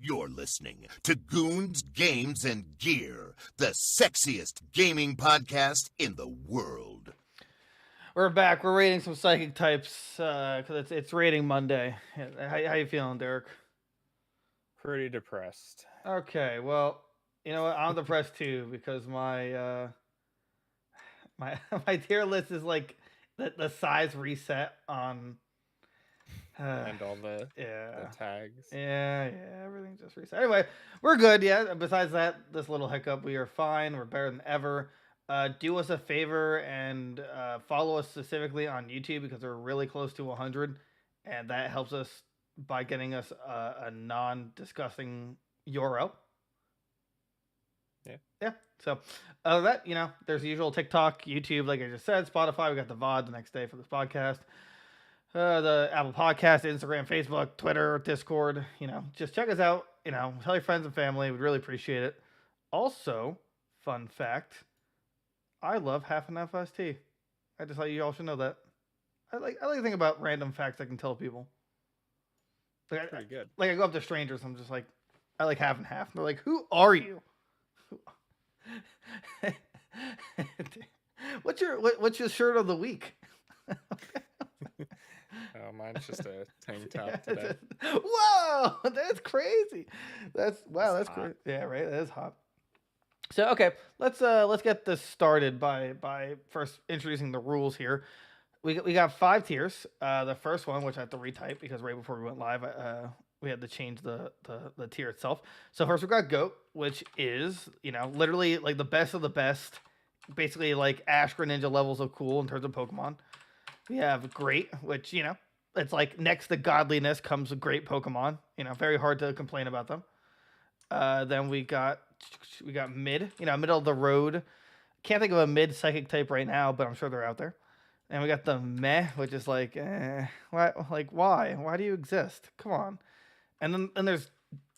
You're listening to Goons, Games, and Gear, the sexiest gaming podcast in the world. We're back. We're rating some psychic types because it's rating Monday. How you feeling, Derek? Pretty depressed. Okay, well, you know what? I'm depressed too because my my tier list is like the size reset on And all the yeah tags. yeah everything just reset. Anyway, we're good. Yeah. Besides that, this little hiccup, we are fine. We're better than ever. Do us a favor and follow us specifically on YouTube because we're really close to 100, and that helps us by getting us a non-disgusting URL. Yeah. So, that, there's the usual TikTok, YouTube, like I just said, Spotify. We got the VOD the next day for this podcast. The Apple Podcast, Instagram, Facebook, Twitter, Discord. Just check us out. Tell your friends and family. We'd really appreciate it. Also, fun fact, I love half and half iced tea. I just thought you all should know that. I like to think about random facts I can tell people. Pretty good. Like I go up to strangers, I'm just like, I like half and half. And they're like, who are you? What's your shirt of the week? Oh, mine's just a tank top today. Whoa, that's crazy. That's crazy. Yeah, right. That is hot. So okay, let's get this started by first introducing the rules here. We got 5 tiers. The first one, which I have to retype because right before we went live, we had to change the tier itself. So first we got GOAT, which is literally like the best of the best, basically like Ash Greninja levels of cool in terms of Pokemon. We have Great, which it's like next to godliness comes a great Pokemon. Very hard to complain about them. Then we got mid, middle of the road. Can't think of a mid psychic type right now, but I'm sure they're out there. And we got the meh, which is like, why? Why do you exist? Come on. And then there's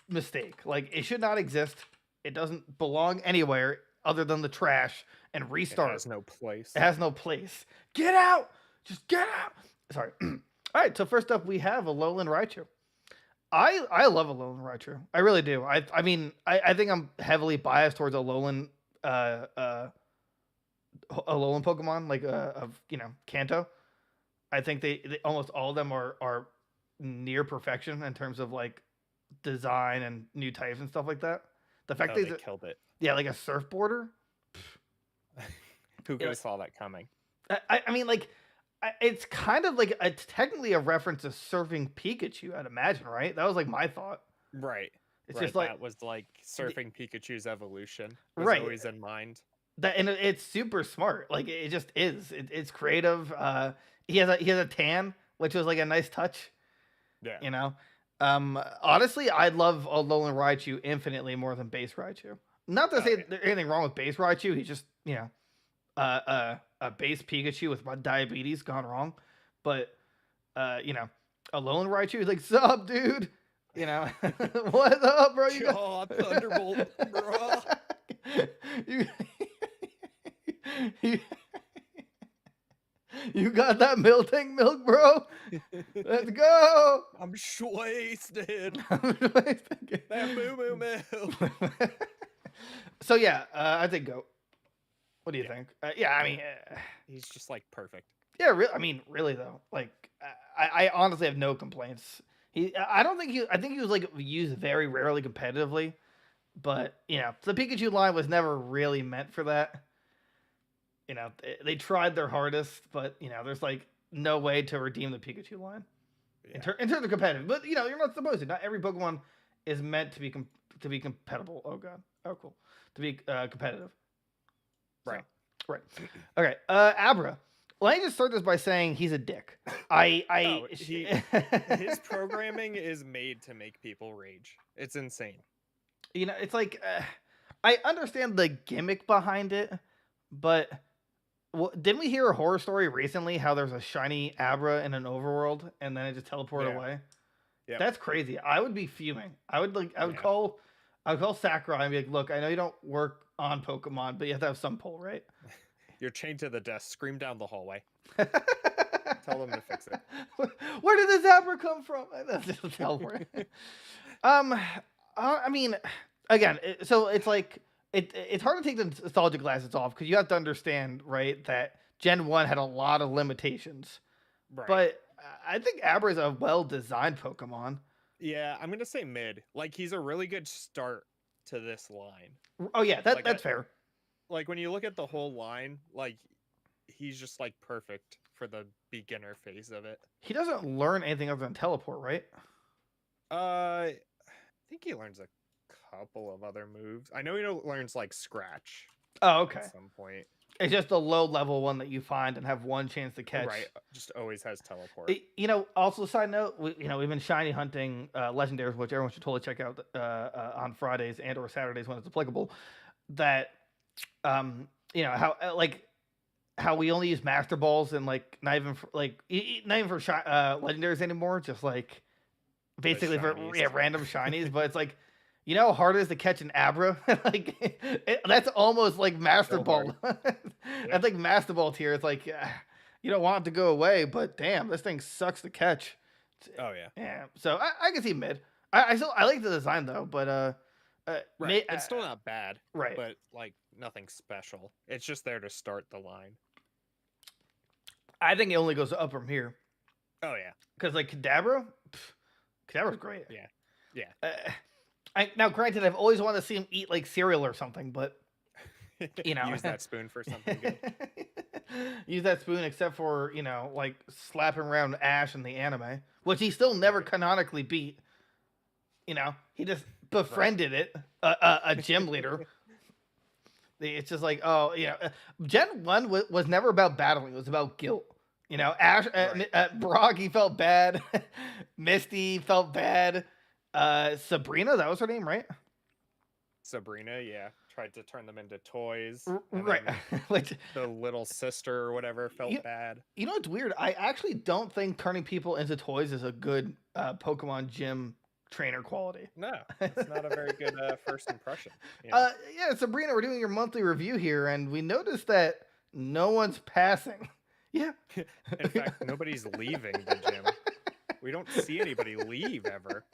mistake. Like, it should not exist. It doesn't belong anywhere other than the trash and restart. It has no place. It has no place. Get out! Just get out! Sorry. All right, so first up we have a Lowland Raichu. I love a Lowland Raichu. I really do. I mean, I think I'm heavily biased towards a Lowland Pokemon, like of Kanto. I think they almost all of them are near perfection in terms of like design and new types and stuff like that. The fact they killed it. Yeah, like a surfboarder. Who could have saw that coming? I mean, like, it's kind of like it's technically a reference to surfing Pikachu, I'd imagine, right? That was like my thought. Right. It's just like that was like surfing Pikachu's evolution. Was right. Always in mind. That, and it's super smart. Like it just is. It's creative. He has a tan, which was like a nice touch. Yeah. Honestly, I'd love a Lowland Raichu infinitely more than base Raichu. Not to say there's anything wrong with base Raichu. He's just a base Pikachu with diabetes gone wrong. But a Lowland Raichu is like, sup, dude? What's up, bro? Thunderbolt, bro. You got that Miltank milk, bro? Let's go. I'm wasted. That moo milk. So yeah, I think GOAT. What do you think? I mean, he's just like perfect. Yeah, really though. Like, I honestly have no complaints. I think he was like used very rarely competitively, but the Pikachu line was never really meant for that. They tried their hardest, but there's like no way to redeem the Pikachu line in terms of competitive. But you're not supposed to. Not every Pokemon is meant to be compatible. Oh god. Oh cool. To be competitive. Right. So, right. Okay. Abra. Let me just start this by saying he's a dick. His programming is made to make people rage. It's insane. It's like I understand the gimmick behind it, but didn't we hear a horror story recently how there's a shiny Abra in an overworld and then it just teleported away? Yeah, that's crazy. I would be fuming. I would call Sakurai and be like, look, I know you don't work on Pokemon, but you have to have some pull, right? You're chained to the desk. Scream down the hallway. Tell them to fix it. Where did this Abra come from? Teleport. I mean, again, so it's like it's hard to take the nostalgia glasses off because you have to understand, right, that Gen 1 had a lot of limitations. Right. But I think Abra is a well-designed Pokemon. Yeah, I'm gonna say mid. Like, he's a really good start to this line. Oh yeah, Like, that's fair. Like, when you look at the whole line, like, he's just like perfect for the beginner phase of it. He doesn't learn anything other than teleport, right? I think he learns a couple of other moves. I know he learns like Scratch. Oh, okay. At some point. It's just a low level one that you find and have one chance to catch. Right, just always has teleport. Also, side note, we've been shiny hunting legendaries, which everyone should totally check out on Fridays and or Saturdays when it's applicable. That, how we only use Master Balls and like not even for legendaries anymore, just like basically for random shinies. But it's like, you know how hard it is to catch an Abra? That's almost like Master Ball. That's like Master Ball tier. It's like, you don't want it to go away, but damn, this thing sucks to catch. Oh, yeah. Yeah. So I can see mid. I like the design, though, but... right. It's still not bad. Right. But, like, nothing special. It's just there to start the line. I think it only goes up from here. Oh, yeah. Because, like, Kadabra's great. Yeah. Yeah. Now, granted, I've always wanted to see him eat like cereal or something, but use that spoon for something good. Use that spoon, except for like slapping around Ash in the anime, which he still never canonically beat. He just befriended it, a gym leader. It's just like, Gen 1 was never about battling; it was about guilt. Ash, Brock, he felt bad. Misty felt bad. Sabrina, that was her name, right? Sabrina, yeah. Tried to turn them into toys. Right. Like the little sister or whatever felt bad. You know what's weird? I actually don't think turning people into toys is a good Pokemon gym trainer quality. No, it's not a very good first impression. Yeah, Sabrina, we're doing your monthly review here, and we noticed that no one's passing. Yeah. In fact, nobody's leaving the gym. We don't see anybody leave ever.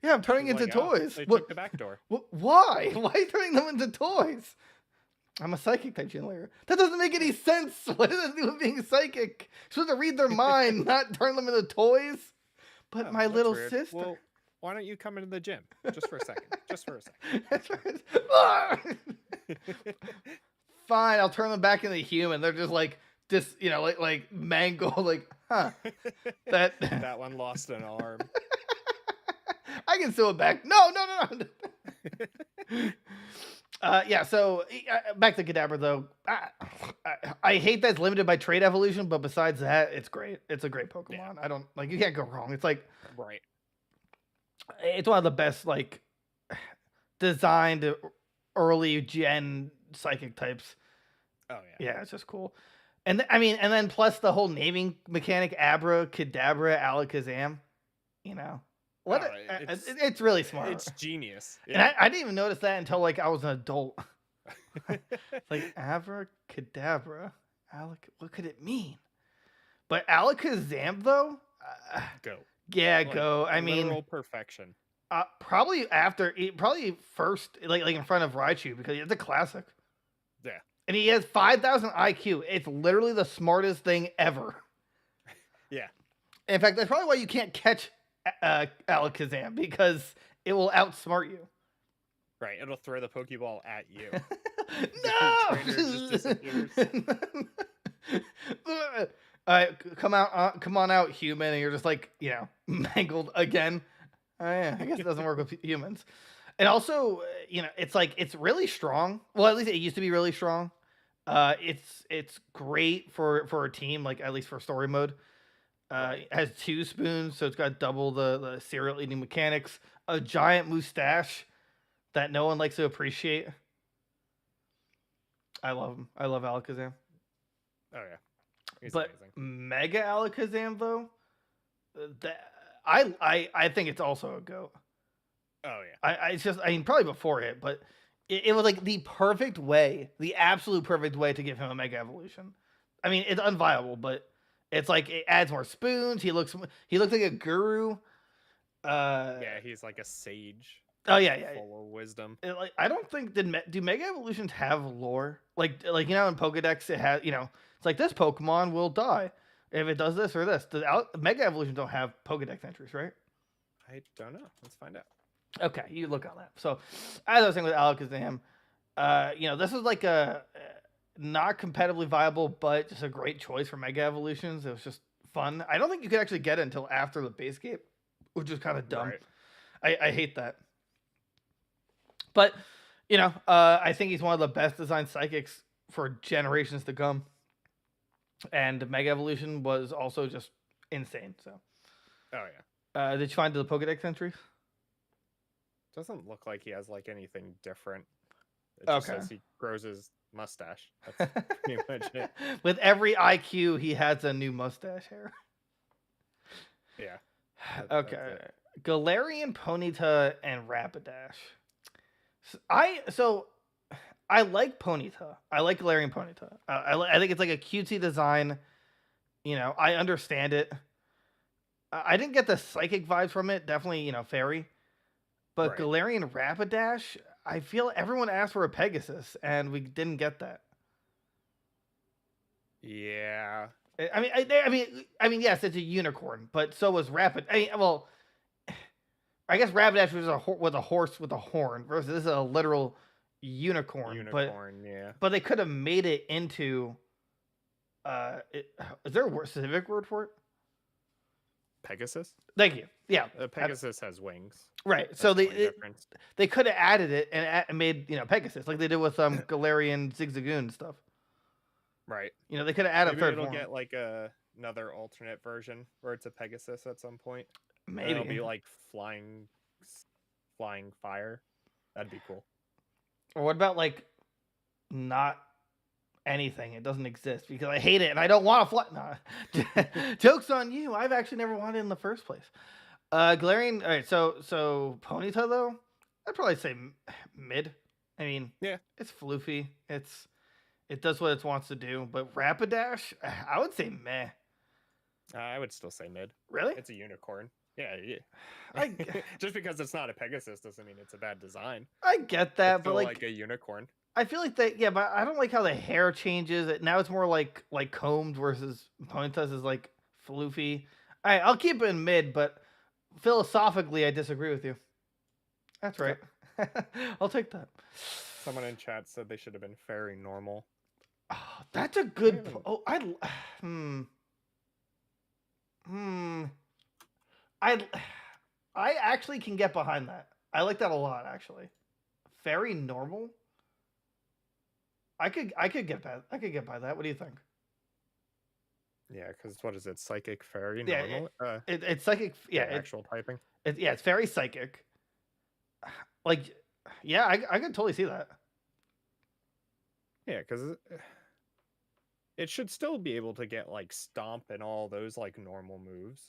Yeah, I'm turning into toys. They took the back door. Why? Why are you turning them into toys? I'm a psychic type gym leader. That doesn't make any sense. What does that do with being psychic? You're supposed to read their mind, not turn them into toys. But my little sister. Well, why don't you come into the gym? Just for a second. Just for a second. That's right. Fine, I'll turn them back into human. They're just like like mango, like, huh. That one lost an arm. I can sew it back. No. Yeah, so back to Kadabra, though. I hate that it's limited by trait evolution, but besides that, it's great. It's a great Pokemon. Yeah. You can't go wrong. It's like... Right. It's one of the best, like, designed early gen psychic types. Oh, yeah. Yeah, it's just cool. And then plus the whole naming mechanic, Abra, Kadabra, Alakazam, it's really smart. It's genius. Yeah. And I didn't even notice that until like I was an adult. Like Abra, Kadabra, what could it mean? But Alakazam though, go. Yeah, go. I mean, literal perfection. Probably first, like in front of Raichu, because it's a classic. Yeah. And he has 5,000 IQ. It's literally the smartest thing ever. Yeah. In fact, that's probably why you can't catch Alakazam, because it will outsmart you. Right. It'll throw the Pokeball at you. No! The trainer just disappears. All right, come on out, human. And you're just like, mangled again. Oh, yeah, I guess it doesn't work with humans. And also, it's really strong. Well, at least it used to be really strong. It's great for a team, like at least for story mode. It has 2 spoons, so it's got double the cereal eating mechanics. A giant mustache that no one likes to appreciate. I love him. I love Alakazam. Oh yeah, he's but amazing. Mega Alakazam though, I think it's also a GOAT. Oh yeah. I mean, probably before it, but it was like the perfect way, the absolute perfect way to give him a Mega Evolution. I mean, it's unviable, but it's like it adds more spoons. He looks like a guru. Yeah, he's like a sage. Oh yeah. Full of wisdom. Like I don't think do Mega Evolutions have lore? Like in Pokedex it has it's like this Pokemon will die if it does this or this. The Mega Evolutions don't have Pokedex entries, right? I don't know. Let's find out. Okay, you look on that. So as I was saying with Alakazam, this is like a not competitively viable, but just a great choice for Mega Evolutions. It was just fun. I don't think you could actually get it until after the base game, which is kind of dumb. Right. I hate that. But, I think he's one of the best designed psychics for generations to come. And Mega Evolution was also just insane. So. Oh yeah. Did you find the Pokedex entries? Doesn't look like he has like anything different. It just says he grows his mustache. That's pretty much it. With every IQ, he has a new mustache hair. Yeah. Okay. Galarian, Ponyta, and Rapidash. I like Ponyta. I like Galarian Ponyta. I think it's like a cutesy design. I understand it. I didn't get the psychic vibes from it. Definitely, fairy. But Galarian Rapidash, I feel everyone asked for a Pegasus, and we didn't get that. Yeah. I mean, yes, it's a unicorn, but so was Rapid. I guess Rapidash was a horse with a horn versus this is a literal unicorn. But they could have made it into. Is there a specific word for it? Pegasus. Thank you. Yeah, Pegasus has wings. Right. That's so they could have added it and made Pegasus like they did with Galarian Zigzagoon stuff. Right. They could have added Maybe a third it'll form. get like another alternate version where it's a Pegasus at some point. Maybe it'll be like flying fire. That'd be cool. Or what about like not anything? It doesn't exist because I hate it and I don't want to fly. Nah. Joke's on you. I've actually never wanted it in the first place. Galarian. All right. So Ponyta though, I'd probably say mid. I mean, yeah, it's floofy. It does what it wants to do. But Rapidash, I would say meh. I would still say mid. Really? It's a unicorn. Yeah. Just because it's not a Pegasus doesn't mean it's a bad design. I get that, but like a unicorn. I feel like that. Yeah, but I don't like how the hair changes. Now it's more like combed versus Ponyta's is like floofy. All right, I'll keep it in mid, but philosophically, I disagree with you. That's right. I'll take that. Someone in chat said they should have been fairy normal. Oh, that's a good. I actually can get behind that. I like that a lot, actually. Fairy normal. I could get that. I could get by that. What do you think? Yeah, because what is it? Psychic fairy normal? Yeah, it's psychic. Yeah, actual typing. It's fairy psychic. Like, yeah, I could totally see that. Yeah, because it should still be able to get like stomp and all those like normal moves.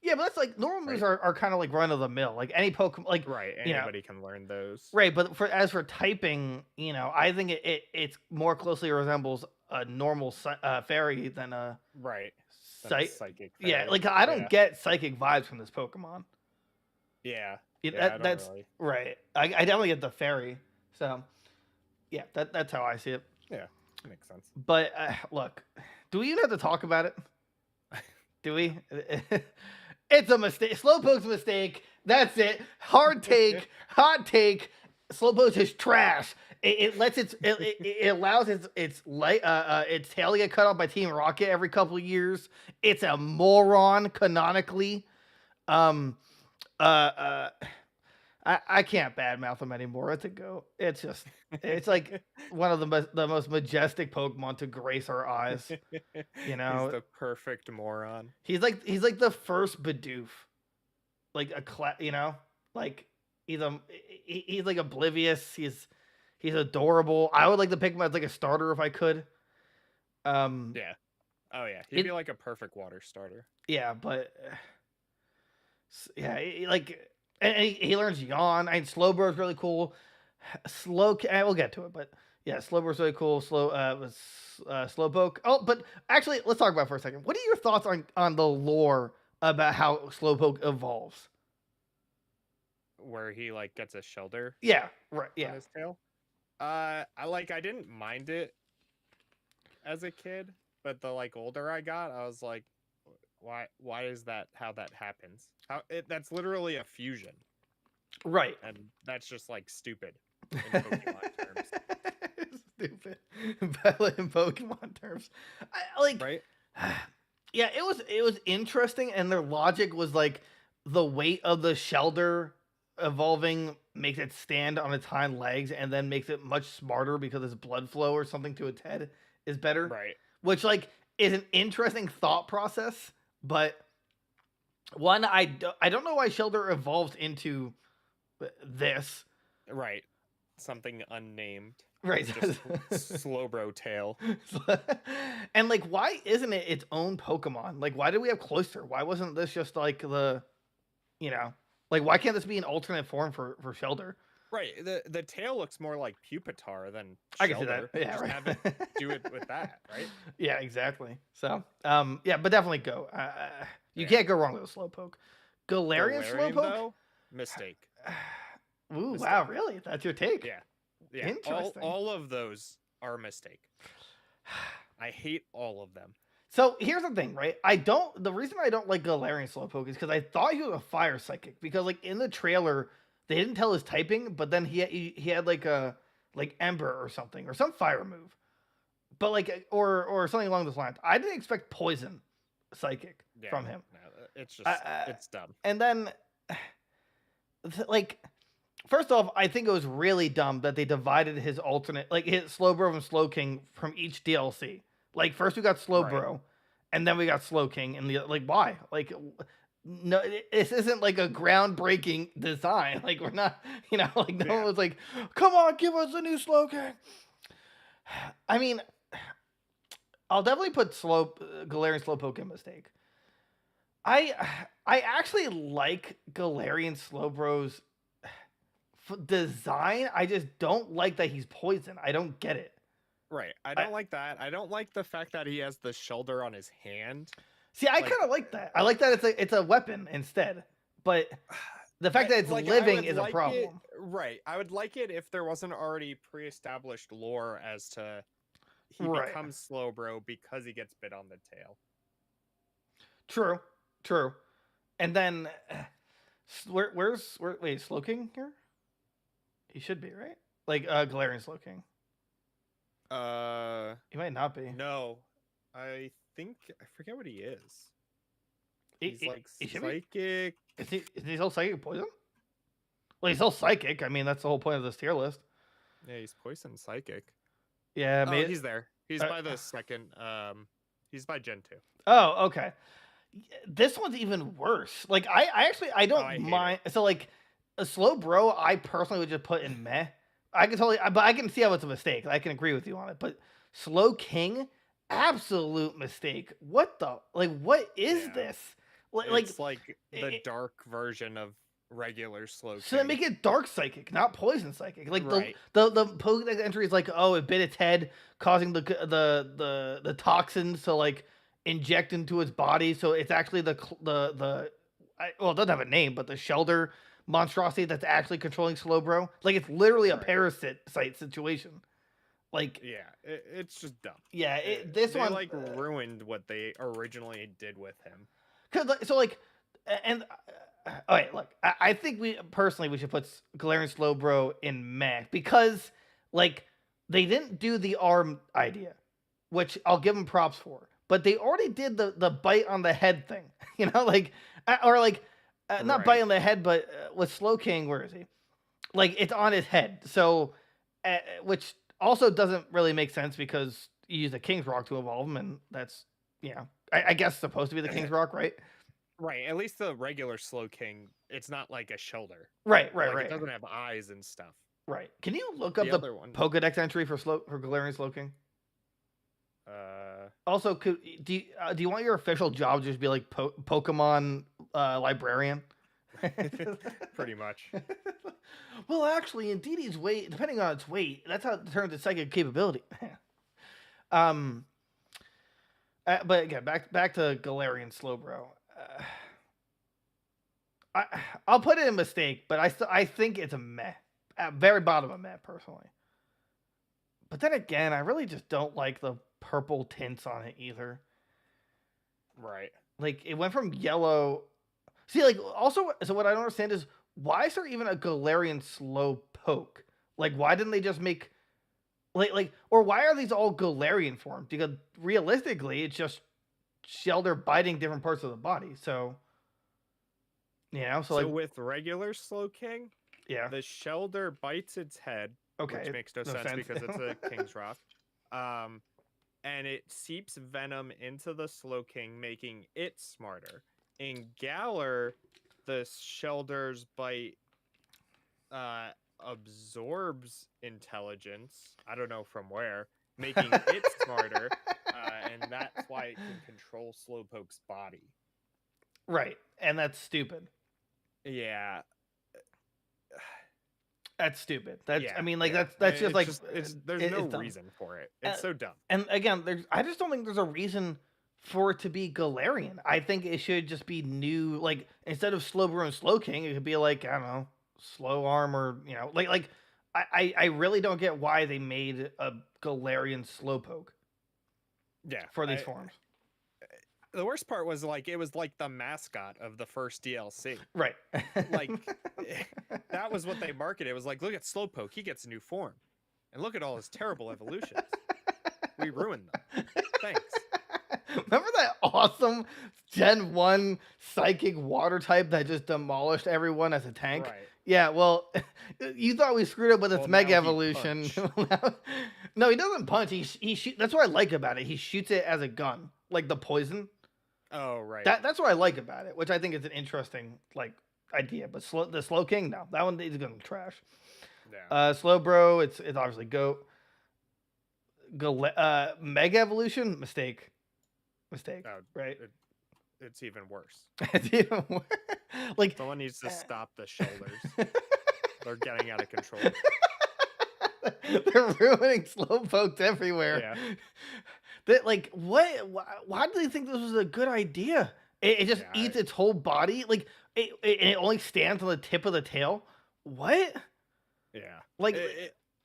Yeah, but that's like normal moves are kind of like run of the mill. Like any Pokemon, like anybody can learn those. Right, but as for typing, I think it's more closely resembles a normal fairy than a psychic. Fairy. Yeah, like I don't get psychic vibes from this Pokemon. Yeah, that's really. Right. I definitely get the fairy. So, yeah, that's how I see it. Yeah, makes sense. But look, do we even have to talk about it? Do we? It's a mistake. Slowpoke's a mistake. That's it. Hard take. Hot take. Slowpoke is trash. It allows its tail to get cut off by Team Rocket every couple of years. It's a moron canonically. I can't badmouth him anymore. It's a goat. It's like one of the most majestic Pokemon to grace our eyes. He's the perfect moron. He's like the first Bidoof. Like like he's like oblivious. He's adorable. I would like to pick him as like a starter if I could. Yeah. Oh yeah. He'd be like a perfect water starter. Yeah, but yeah, and he learns Yawn. Slowbro's really cool. We'll get to it, but yeah, Slowbro's really cool. Slowpoke. Oh, but actually, let's talk about it for a second. What are your thoughts on the lore about how Slowpoke evolves? where he like gets a shelter Yeah, right. on Yeah. his tail. I didn't mind it as a kid, but the like older I got, I was like, why is that how that happens? That's literally a fusion, Right. and that's just like stupid in Pokemon terms, Stupid. Valid in Pokemon terms. I like right? yeah, it was interesting, and their logic was like the weight of the Shelder evolving makes it stand on its hind legs and then makes it much smarter because its blood flow or something to its head is better. Right. Which like is an interesting thought process, but one I don't know why Shelder evolved into this. Right. Something unnamed. Right. Just Slowbro tail. And like, why isn't it its own Pokemon? Like, why did we have Cloyster? Why wasn't this just like like why can't this be an alternate form for Shelder? Right. The tail looks more like Pupitar than I can see that. Shelder. Yeah, Just right. have it do it with that, right? Yeah, exactly. So, yeah, but definitely go. You Yeah. can't go wrong with a Slowpoke. Galarian Slowpoke? Though, mistake. Ooh, Mistake. wow, really? That's your take? Yeah. Yeah. Interesting. All of those are a mistake. I hate all of them. So here's the thing, right? The reason I don't like Galarian Slowpoke is because I thought he was a fire psychic. Because like in the trailer, they didn't tell his typing, but then he had like a Ember or something or some fire move, but like or something along those lines. I didn't expect poison psychic from him. No, it's just it's dumb. And then like first off, I think it was really dumb that they divided his alternate like his Slowbro and Slowking from each DLC. Like first we got Slowbro, Right. and then we got Slowking, and like why? Like no, this isn't like a groundbreaking design. Like we're not, like no one was like, come on, give us a new Slowking. I mean, I'll definitely put Galarian Slowpoke in mistake. I actually like Galarian Slowbro's design. I just don't like that he's poison. I don't get it. Right. I don't like that. I don't like the fact that he has the shoulder on his hand. See, I kind of like that. I like that it's a weapon instead. But the fact that it's living is a problem. Right. I would like it if there wasn't already pre-established lore as to he becomes Slowbro because he gets bit on the tail. True. And then where's Slowking here? He should be, right? Like Galarian Slowking. He might not be. No. I forget what he is. He's like psychic. Is he still psychic poison? Well, he's still psychic. I mean, that's the whole point of this tier list. Yeah, he's poison psychic. Yeah, maybe he's there. He's by the second. He's by Gen 2. Oh, okay. This one's even worse. Like, I don't mind. So, like, a Slowbro, I personally would just put in meh. But I can see how it's a mistake. I can agree with you on it. But Slowking, absolute mistake. What is this? It's like the dark version of regular Slowking. So they make it dark psychic, not poison psychic. Like right. the Pokedex entry is like, oh, it bit its head, causing the toxins to like inject into its body. So it's actually it doesn't have a name, but the Shelder monstrosity that's actually controlling Slowbro. Like it's literally a parasite situation. Like it's just dumb. Yeah, they ruined what they originally did with him. All right, look, I think we should put Galarian Slowbro in meh because like they didn't do the arm idea, which I'll give them props for, but they already did the bite on the head thing, not bite on the head, but with Slowking, where is he? Like it's on his head, so which also doesn't really make sense because you use the King's Rock to evolve him, and that's I guess supposed to be the King's Rock, right? Right. At least the regular Slowking, it's not like a shoulder. Right. It doesn't have eyes and stuff. Right. Can you look up the Pokedex entry for Galarian Slowking? Also, do you want your official job to just be like Pokemon librarian? Pretty much. Well, actually, in DD's weight, depending on its weight, that's how it determines its psychic capability. But again, back to Galarian Slowbro. I'll put it in mistake, but I think it's a meh. At very bottom of meh, personally. But then again, I really just don't like the purple tints on it either. Right. Like, it went from yellow. See, like, also, so what I don't understand is, why is there even a Galarian Slowpoke? Like, why didn't they just make, or why are these all Galarian forms? Because realistically, it's just Shelter biting different parts of the body. So, so like, with regular Slowking, yeah, the Shelter bites its head, okay, which makes no sense because it's a King's Rock. And it seeps venom into the Slowking, making it smarter. In Galar, the Shelter's bite absorbs intelligence. I don't know from where, making it smarter. And that's why it can control Slowpoke's body. Right, and that's stupid. Yeah. That's stupid. That's yeah, I mean, like yeah. that's just like there's no reason for it. It's so dumb. And again, I just don't think there's a reason for it to be Galarian. I think it should just be new. Like, instead of Slowbro and Slowking, it could be like, I don't know, Slow Arm, or I really don't get why they made a Galarian Slowpoke. Yeah, for these forms. The worst part was, like, it was like the mascot of the first DLC. Right. Like, that was what they marketed. It was like, look at Slowpoke, he gets a new form. And look at all his terrible evolutions. We ruined them. Thanks. Remember that awesome Gen 1 Psychic water type that just demolished everyone as a tank? Right. Yeah, well, you thought we screwed up with its Mega Evolution. No, he doesn't punch. He shoot. That's what I like about it. He shoots it as a gun, like the poison. Oh, right. That's what I like about it, which I think is an interesting idea. But the Slowking, no, that one is gonna trash. Yeah. Slowbro, it's obviously goat. Mega Evolution, mistake, right? It's even worse. It's even worse. Like, someone needs to stop the shoulders. They're getting out of control. They're ruining Slowpokes everywhere. Yeah. That, what? Why do they think this was a good idea? It just eats its whole body. Like, it only stands on the tip of the tail. What? Yeah.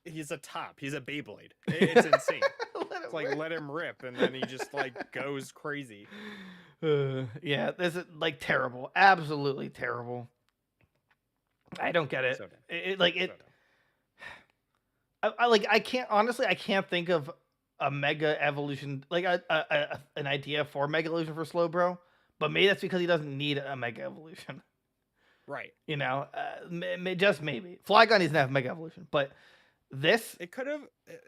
He's a top. He's a Beyblade. It's insane. It's like, let him rip, and then he just goes crazy. Yeah, this is terrible. Absolutely terrible. I don't get it. So I can't think of a Mega Evolution, an idea for Mega Evolution for Slowbro, but maybe that's because he doesn't need a Mega Evolution. Right. Just maybe. Flygon doesn't have Mega Evolution, but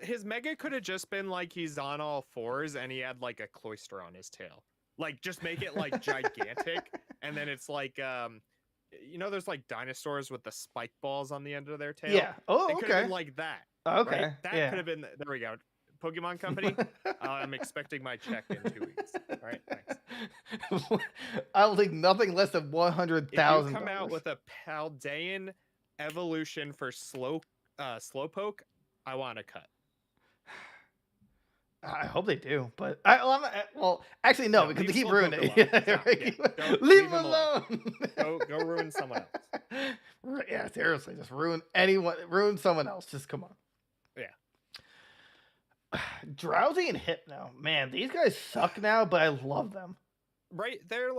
his Mega could have just been he's on all fours and he had a cloister on his tail. Just make it gigantic, and then it's there's dinosaurs with the spike balls on the end of their tail. Yeah. Oh, it okay. could have been like that. Okay. Right? That could have been. There we go. Pokemon Company. I'm expecting my check in 2 weeks. All right. Thanks. I'll take nothing less than $100,000. If you come out with a Paldean evolution for Slowpoke, I want a cut. I hope they do, but actually no, because they keep ruining it. Leave him alone. Go ruin someone else. Yeah, seriously, just ruin someone else. Just come on. Yeah. Drowsy and Hypno, man, these guys suck now, but I love them. Right? They're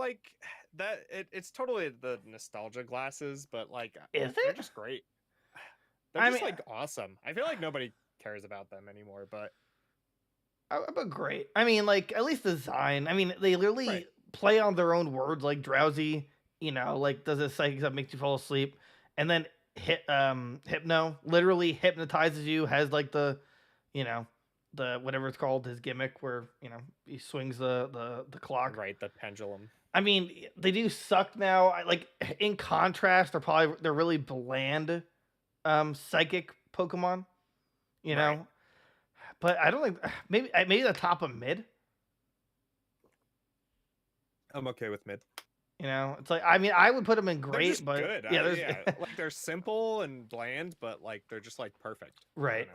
that. It's totally the nostalgia glasses, but is they're it? just great. They're just awesome. I feel like nobody cares about them anymore, but. But great. I mean, at least design. I mean, they literally play on their own words, like Drowsy, does a psychic that makes you fall asleep. And then Hypno literally hypnotizes you, has the whatever it's called, his gimmick where, he swings the clock. Right, the pendulum. I mean, they do suck now. In contrast, they're really bland psychic Pokemon, know. But I don't think maybe the top of mid. I'm okay with mid. It's I would put them in great, they're just but good. Yeah, they're simple and bland, but they're just perfect. Right.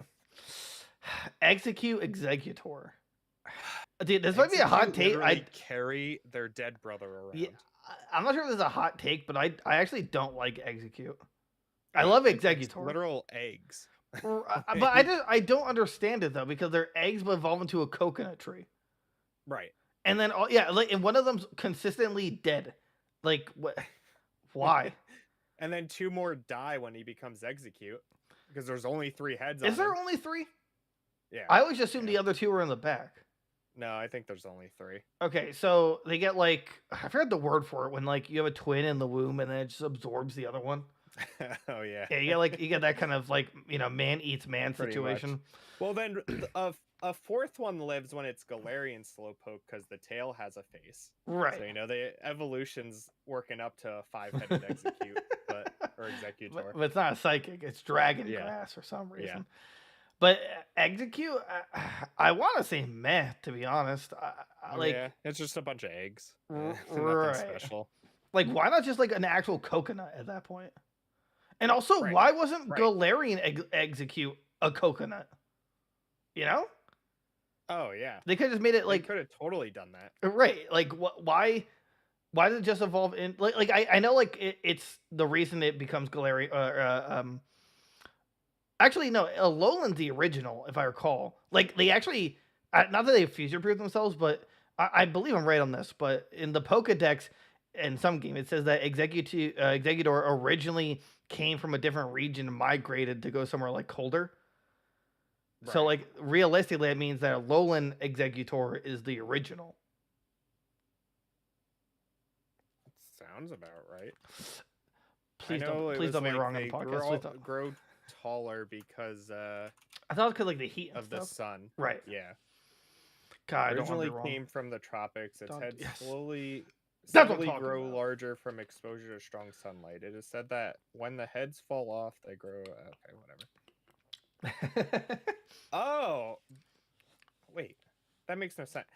Exeggutor. Dude, this might be a hot take. I carry their dead brother around. Yeah, I'm not sure if this is a hot take, but I actually don't like Execute. I love It's Exeggutor. literal eggs. But I don't understand it though, because they're eggs but evolve into a coconut tree. Right. And then and one of them's consistently dead. Like what? Why? And then 2 more die when he becomes Execute, because there's only 3 heads. Is there him. only 3? Yeah. I always assumed the other 2 were in the back. No, I think there's only 3. Okay, so they get like, I forgot the word for it, when like you have a twin in the womb and then it just absorbs the other one. Oh yeah. Yeah, you get that kind of like, man eats man Pretty situation. much. Well, then a 4th one lives when it's Galarian Slowpoke, because the tail has a face. Right. So the evolution's working up to a 5-headed Execute, or Exeggutor. But it's not a psychic. It's dragon grass for some reason. Yeah. But Execute, I want to say meh, to be honest. Yeah, it's just a bunch of eggs. Right. Nothing special. Like, why not just like an actual coconut at that point? And also, Right. why wasn't Right. Galarian Execute a coconut? You know? Oh yeah. They could have just made it They like could have totally done that. right. Like, why? Why did it just evolve in? Like I know like it's the reason it becomes Galarian. Actually, no. Lowland's the original, if I recall. Like they actually, not that they future-proof themselves, but I believe I'm right on this. But in the Pokedex, in some game, it says that Exeggutor originally came from a different region and migrated to go somewhere like colder. So, Right. like, realistically, it means that a Lowland Exeggutor is the original. Sounds about right. Please I know don't, it please was don't be like wrong on they the podcast. Please don't. grow taller because I thought it could like the heat and of the stuff. sun. Right. Yeah. God, I don't want to Originally be wrong. came from the tropics. Its Don't- head yes. slowly That's what I'm steadily talking grow about. larger from exposure to strong sunlight. It is said that when the heads fall off, they grow. Okay, whatever. Oh, wait, that makes no sense.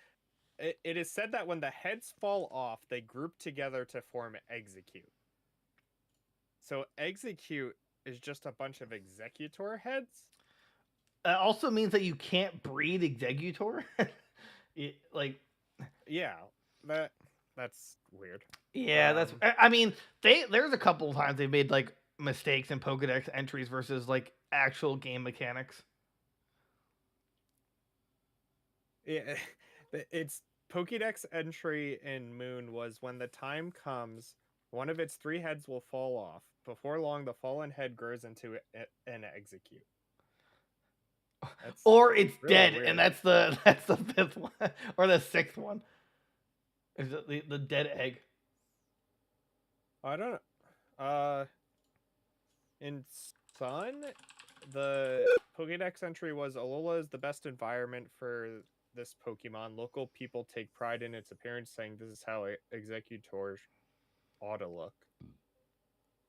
It is said that when the heads fall off, they group together to form Execute. So Execute is just a bunch of Exeggutor heads? It also means that you can't breed Exeggutor. Like, Yeah, that's weird. yeah, that's. I mean, there's a couple of times they've made like mistakes in Pokedex entries versus like actual game mechanics. Yeah, its Pokédex entry in Moon was when the time comes, one of its 3 heads will fall off. Before long, the fallen head grows into an Execute. That's Or it's really dead, weird. and that's the 5th one or the 6th one. Is it the dead egg? I don't know. In Sun, the Pokédex entry was Alola is the best environment for this Pokemon. Local people take pride in its appearance, saying this is how Exeggutors ought to look.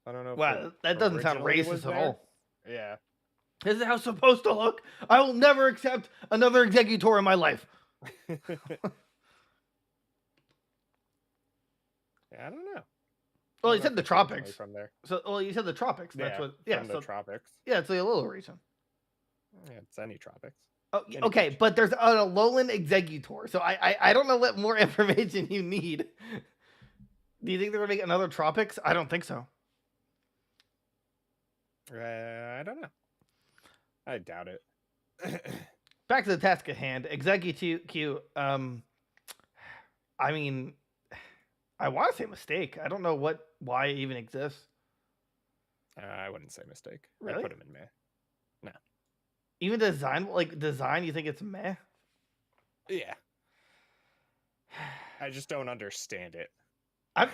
I don't know. Wow, that doesn't sound originally was racist at there. all. Yeah. This is how it's supposed to look. I will never accept another Exeggutor in my life. Yeah, I don't know. Well, I you don't said know the if it's originally tropics. from there. So, well, you said the tropics. That's what. Yeah, from the tropics. yeah, it's the Alola region. Yeah, it's any tropics. Oh, Any okay, region. but there's a Lowland Exeggutor, so I don't know what more information you need. Do you think they're gonna make another tropics? I don't think so. I don't know. I doubt it. Back to the task at hand. Exeggutor. I mean, I want to say mistake. I don't know why it even exists. I wouldn't say mistake. Really? I put him in meh. Even design, you think it's meh? Yeah. I just don't understand it.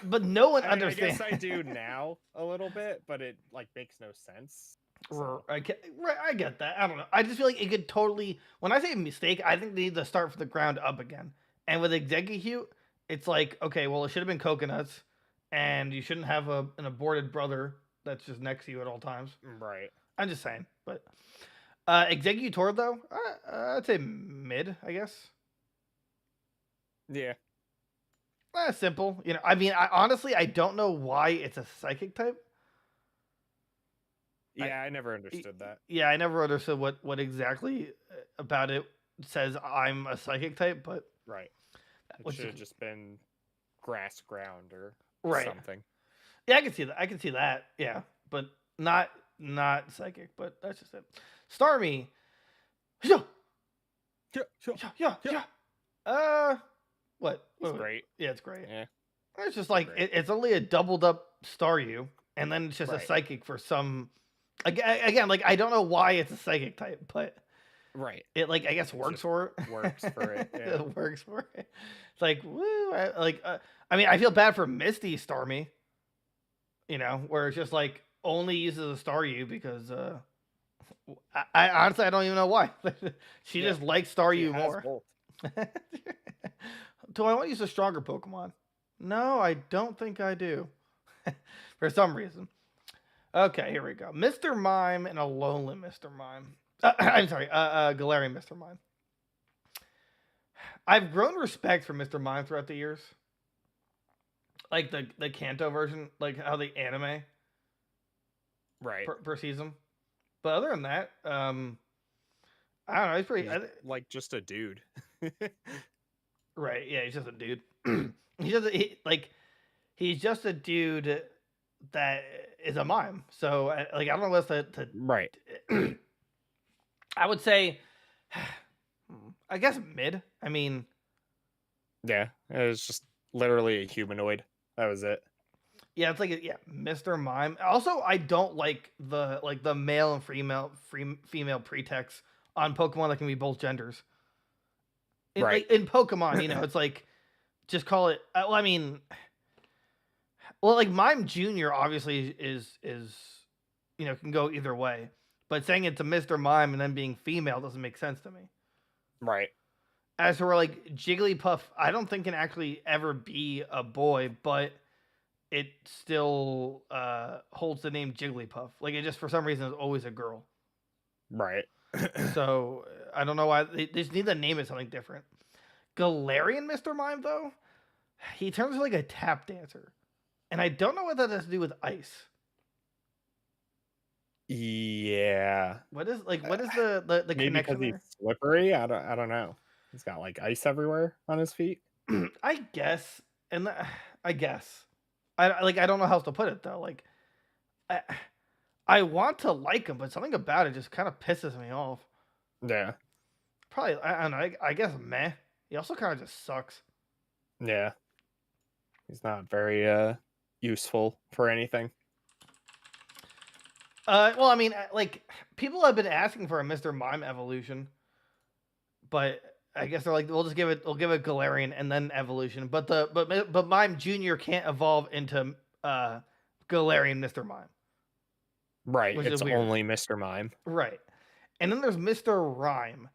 But no one I understands. guess I do now a little bit, but it like makes no sense. So. I get that. I don't know. I just feel like it could totally. When I say mistake, I think they need to start from the ground up again. And with Exeggutor, it's like, okay, well, it should have been coconuts, and you shouldn't have an aborted brother that's just next to you at all times. Right. I'm just saying. But Exeggutor, though, I'd say mid, I guess. Yeah. Simple. I mean, honestly, I don't know why it's a psychic type. Yeah, I never understood that. Yeah, I never understood what exactly about it says I'm a psychic type, but Right. It should have just been grass ground or Right. something. Yeah, I can see that. I can see that. Yeah, but not psychic. But that's just it. Starmie. Yeah, yeah. What? It's great. Yeah, it's great. Yeah. It's just like it's only a doubled up Staryu, and then it's just a psychic for some. Again, like I don't know why it's a psychic type, but it like I guess works for it. Works for it. Yeah. It works for it. It's like woo. I mean, I feel bad for Misty Starmie. You know, where it's just like only uses a Staryu because I honestly I don't even know why. She just likes Staryu more. Do I want to use a stronger Pokemon? No, I don't think I do. For some reason. Okay, here we go. Mr. Mime and a Lowland Mr. Mime. I'm sorry, Galarian Mr. Mime. I've grown respect for Mr. Mime throughout the years. Like the Kanto version, like how they anime. Per season. But other than that, I don't know. He's pretty like just a dude. Right? Yeah, he's just a dude. He's just a dude that is a mime. So I don't know what's to right. I would say, I guess mid. I mean, yeah, it was just literally a humanoid. That was it. Yeah, it's like Mr. Mime. Also, I don't like the male and female pretext on Pokemon that can be both genders. Like, in Pokemon, you know, it's like just call it. Well, I mean, like Mime Jr. obviously is you know can go either way, but saying it's a Mr. Mime and then being female doesn't make sense to me. Right. As for like Jigglypuff, I don't think can actually ever be a boy, but it still holds the name Jigglypuff. Like it just for some reason is always a girl. Right. So I don't know why they just need to name it something different. Galarian Mr. Mime though, he turns into like a tap dancer, and I don't know what that has to do with ice. Yeah. What is the maybe connection? Because he's slippery. I don't know. He's got like ice everywhere on his feet. I guess, I guess. I don't know how else to put it though. Like, I want to like him, but something about it just kind of pisses me off. Yeah. Probably I don't know. I guess meh. He also kind of just sucks. Yeah. He's not very useful for anything. Well, I mean, like people have been asking for a Mr. Mime evolution, but I guess they're like, we'll give it Galarian and then evolution. But Mime Jr. can't evolve into Galarian Mr. Mime. Right. It's only Mr. Mime. Right. And then there's Mr. Rhyme.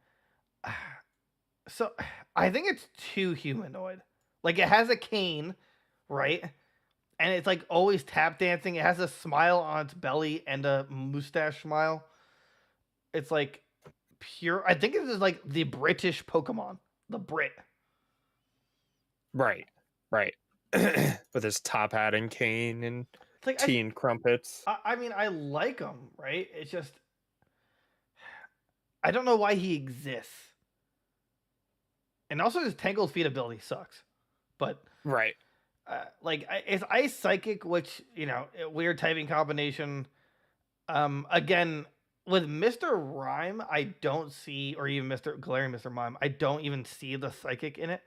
So I think it's too humanoid. Like it has a cane, right? And it's like always tap dancing. It has a smile on its belly and a mustache smile. It's like pure. I think it is like the British Pokemon, the Brit. Right. With his top hat and cane and like tea and crumpets. I mean, I like him, right? It's just I don't know why he exists. And also his Tangled Feet ability sucks. But right. Like it's Ice Psychic, which you know, weird typing combination. Again, with Mr. Rhyme, I don't see, or even Mr. Galarian Mr. Mime, I don't even see the Psychic in it.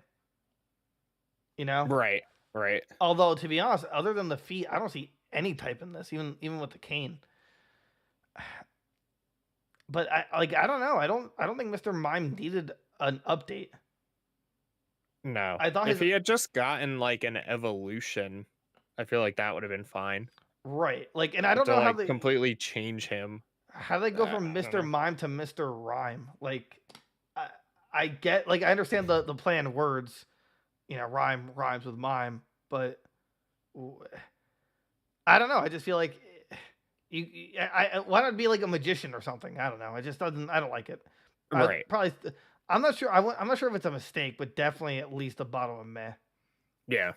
You know, right. Although to be honest, other than the feet, I don't see any type in this, even with the cane. But I don't know. I don't think Mr. Mime needed an update. No. I thought if he had just gotten like an evolution, I feel like that would have been fine. Right. Like, and I don't know how they completely change him. How they go from Mr. Mime to Mr. Rhyme. Like, I get, like, I understand the play on words, you know, rhymes with mime, but I don't know. I just feel like I why not be like a magician or something? I don't know. It just doesn't. I don't like it. Right. I'm not sure. I'm not sure if it's a mistake, but definitely at least a bottom of meh. Yeah.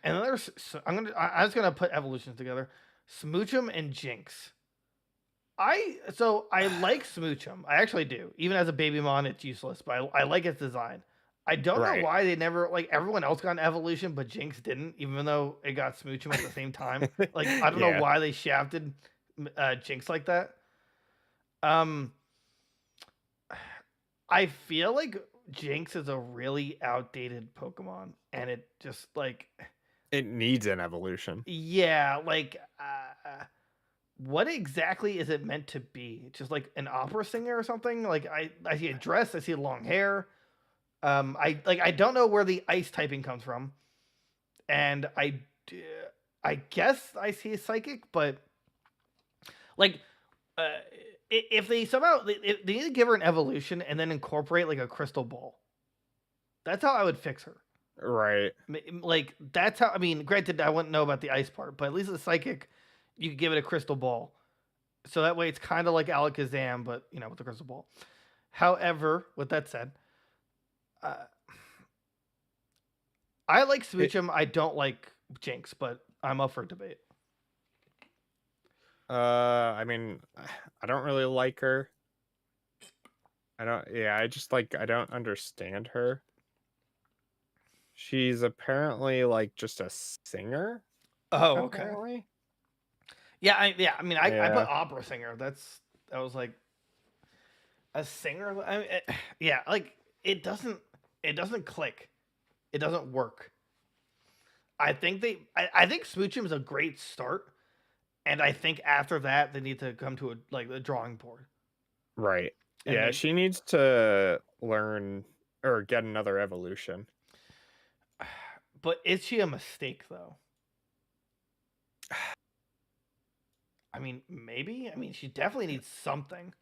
And then there's I'm just gonna put evolutions together. Smoochum and Jinx. I like Smoochum. I actually do. Even as a baby mon, it's useless, but I like its design. I don't know Right. why they never like everyone else got an evolution, but Jinx didn't, even though it got Smoochum at the same time. Like I don't know Yeah. why they shafted Jinx like that. Um, I feel like Jinx is a really outdated Pokemon, and it just like It needs an evolution. yeah, like what exactly is it meant to be? Just like an opera singer or something? Like I see a dress, I see long hair. I don't know where the ice typing comes from, and I guess I see a psychic, but like uh, if they somehow they need to give her an evolution and then incorporate like a crystal ball. That's how I would fix her. Right. Like that's how I mean. Granted, I wouldn't know about the ice part, but at least the psychic, you could give it a crystal ball, so that way it's kind of like Alakazam, but you know with the crystal ball. However, with that said, uh, I like Smoochum. I don't like Jinx, but I'm up for debate. I mean, I don't really like her. I just like I don't understand her. She's apparently like just a singer. Oh, okay. Apparently. Yeah, I mean, I Yeah. put opera singer. That was like a singer. I mean, yeah, like it doesn't click. It doesn't work. I think I think Smoochum is a great start, and I think after that they need to come to a drawing board. Right. And Yeah, they- she needs to learn or get another evolution. But is she a mistake though? I mean, maybe. I mean, she definitely needs something.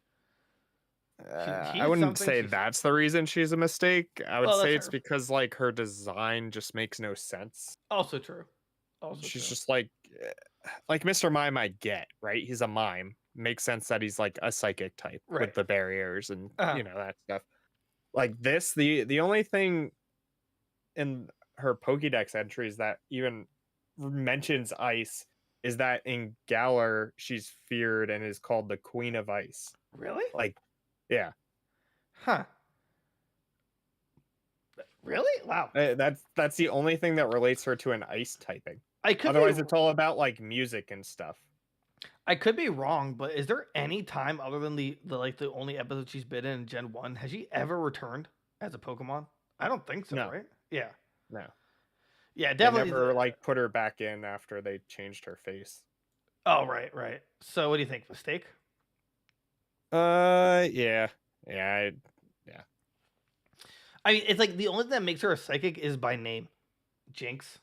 I needs wouldn't something, say she's- that's the reason she's a mistake. I would Well, say that's it's fair. because like her design just makes no sense. Also true. Also She's true. just like Mr. Mime. I get, right? He's a mime. Makes sense that he's like a psychic type Right. with the barriers and Uh-huh. you know that stuff. Like this, the only thing in her Pokédex entries that even mentions ice is that in Galar she's feared and is called the Queen of Ice. Really? Like, yeah, Huh. Really? Wow. that's the only thing that relates her to an ice typing. I could Otherwise, be, it's all about like music and stuff. I could be wrong, but is there any time other than the only episode she's been in Gen 1, has she ever returned as a Pokemon? I don't think so, No. right? Yeah. No, Yeah, they definitely. never like put her back in after they changed her face. Oh, right, right. So what do you think? Mistake? Yeah. I mean, it's like the only thing that makes her a psychic is by name. Jinx.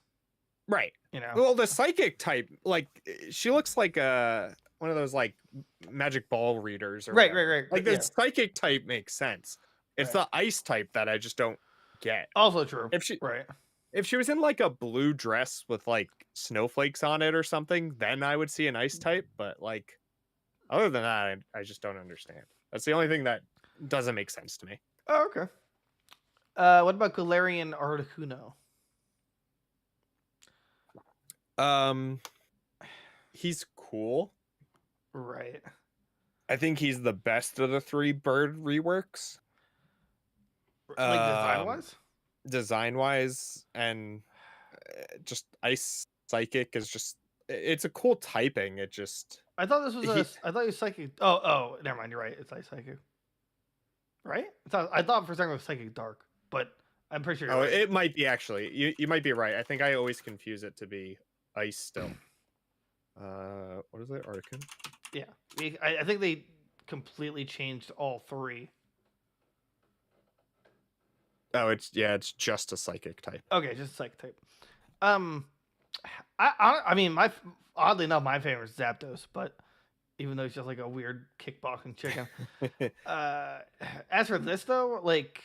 Right. You know? Well, the psychic type, like she looks like one of those like magic ball readers, or Right. Like the yeah. psychic type makes sense. It's Right. the ice type that I just don't get. Also true. If Right. she was in like a blue dress with like snowflakes on it or something, then I would see an ice type. But like, other than that, I just don't understand. That's the only thing that doesn't make sense to me. Oh, okay. What about Galarian Articuno? He's cool. Right. I think he's the best of the three bird reworks. Like design wise? Design wise, and just ice psychic is just it's a cool typing. It just I thought this was I thought he was psychic. Oh, never mind. You're right. It's ice psychic. Right? I thought for a second it was psychic dark, but I'm pretty sure. You're right. It might be actually. You might be right. I think I always confuse it to be ice still. What is it? Artican? Yeah. I think they completely changed all three. Oh, it's just a psychic type. Okay, just psychic type. I mean, oddly enough, my favorite is Zapdos, but even though it's just like a weird kickboxing chicken. As for this though, like,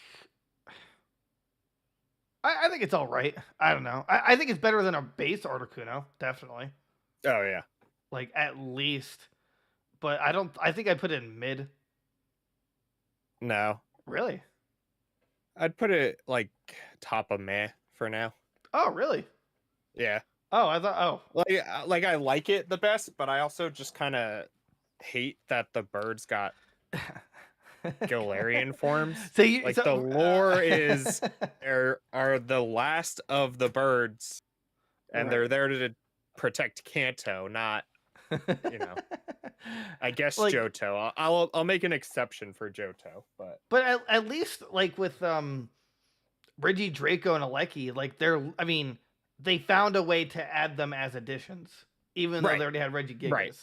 I think it's all right. I don't know. I think it's better than a base Articuno, definitely. Oh yeah. Like at least, but I don't. I think I put it in mid. No, Really? I'd put it like top of meh for now. Oh, really? Yeah. Oh, I thought. Oh, Like I like it the best, but I also just kind of hate that the birds got Galarian forms. So you Like so, the lore is are the last of the birds, and Right. they're there to protect Kanto, not I guess like, Johto. I'll make an exception for Johto, but at least like with Reggie, Draco, and Alecki, like they found a way to add them as additions, even though Right. they already had Reggie Gigas. Right.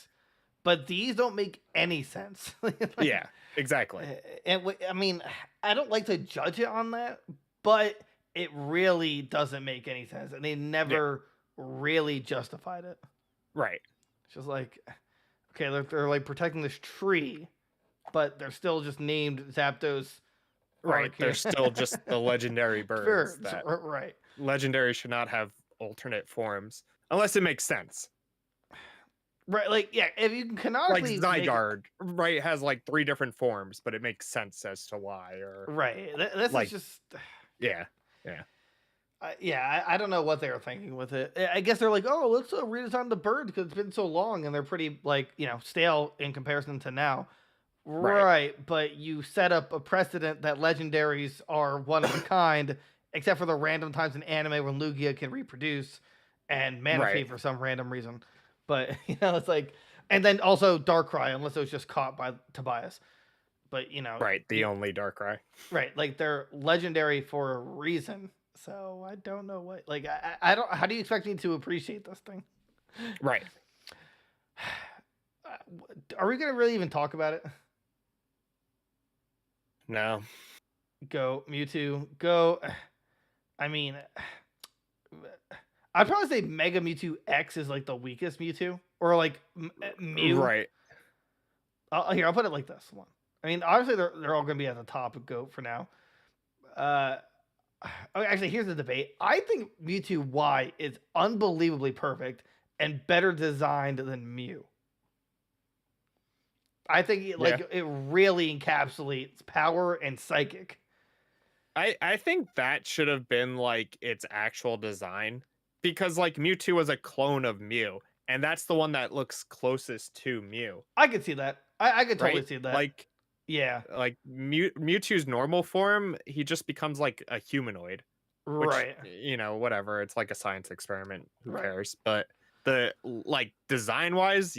But these don't make any sense. yeah, exactly. And I mean, I don't like to judge it on that, but it really doesn't make any sense, and they never really justified it. Right. It's just like, okay, they're like protecting this tree, but they're still just named Zapdos. Right. They're still just the legendary birds. Right. Legendary should not have alternate forms unless it makes sense. Right, like if you can canonically like Zygarde, right, has like 3 different forms, but it makes sense as to why. Or right, this is just yeah. I don't know what they were thinking with it. I guess they're like, oh, let's redesign the bird because it's been so long and they're pretty stale in comparison to now. Right, but you set up a precedent that legendaries are one of a kind, except for the random times in anime when Lugia can reproduce and Manaphy for some random reason. But it's like, and then also Darkrai, unless it was just caught by Tobias. But the only Darkrai. Right, like they're legendary for a reason. So I don't know what, like, I don't. How do you expect me to appreciate this thing? Right. Are we gonna really even talk about it? No. Go Mewtwo. Go. I mean, I'd probably say Mega Mewtwo X is like the weakest Mewtwo, or like Mew. Right. I'll put it like this one. I mean, obviously they're all going to be at the top of GOAT for now. Actually, here's the debate. I think Mewtwo Y is unbelievably perfect and better designed than Mew. I think it really encapsulates power and psychic. I think that should have been like its actual design, because like Mewtwo was a clone of Mew, and that's the one that looks closest to Mew. I could see that. I could totally see that. Like Mewtwo's normal form, he just becomes like a humanoid. Right. Which, whatever. It's like a science experiment. Who cares? But the design wise,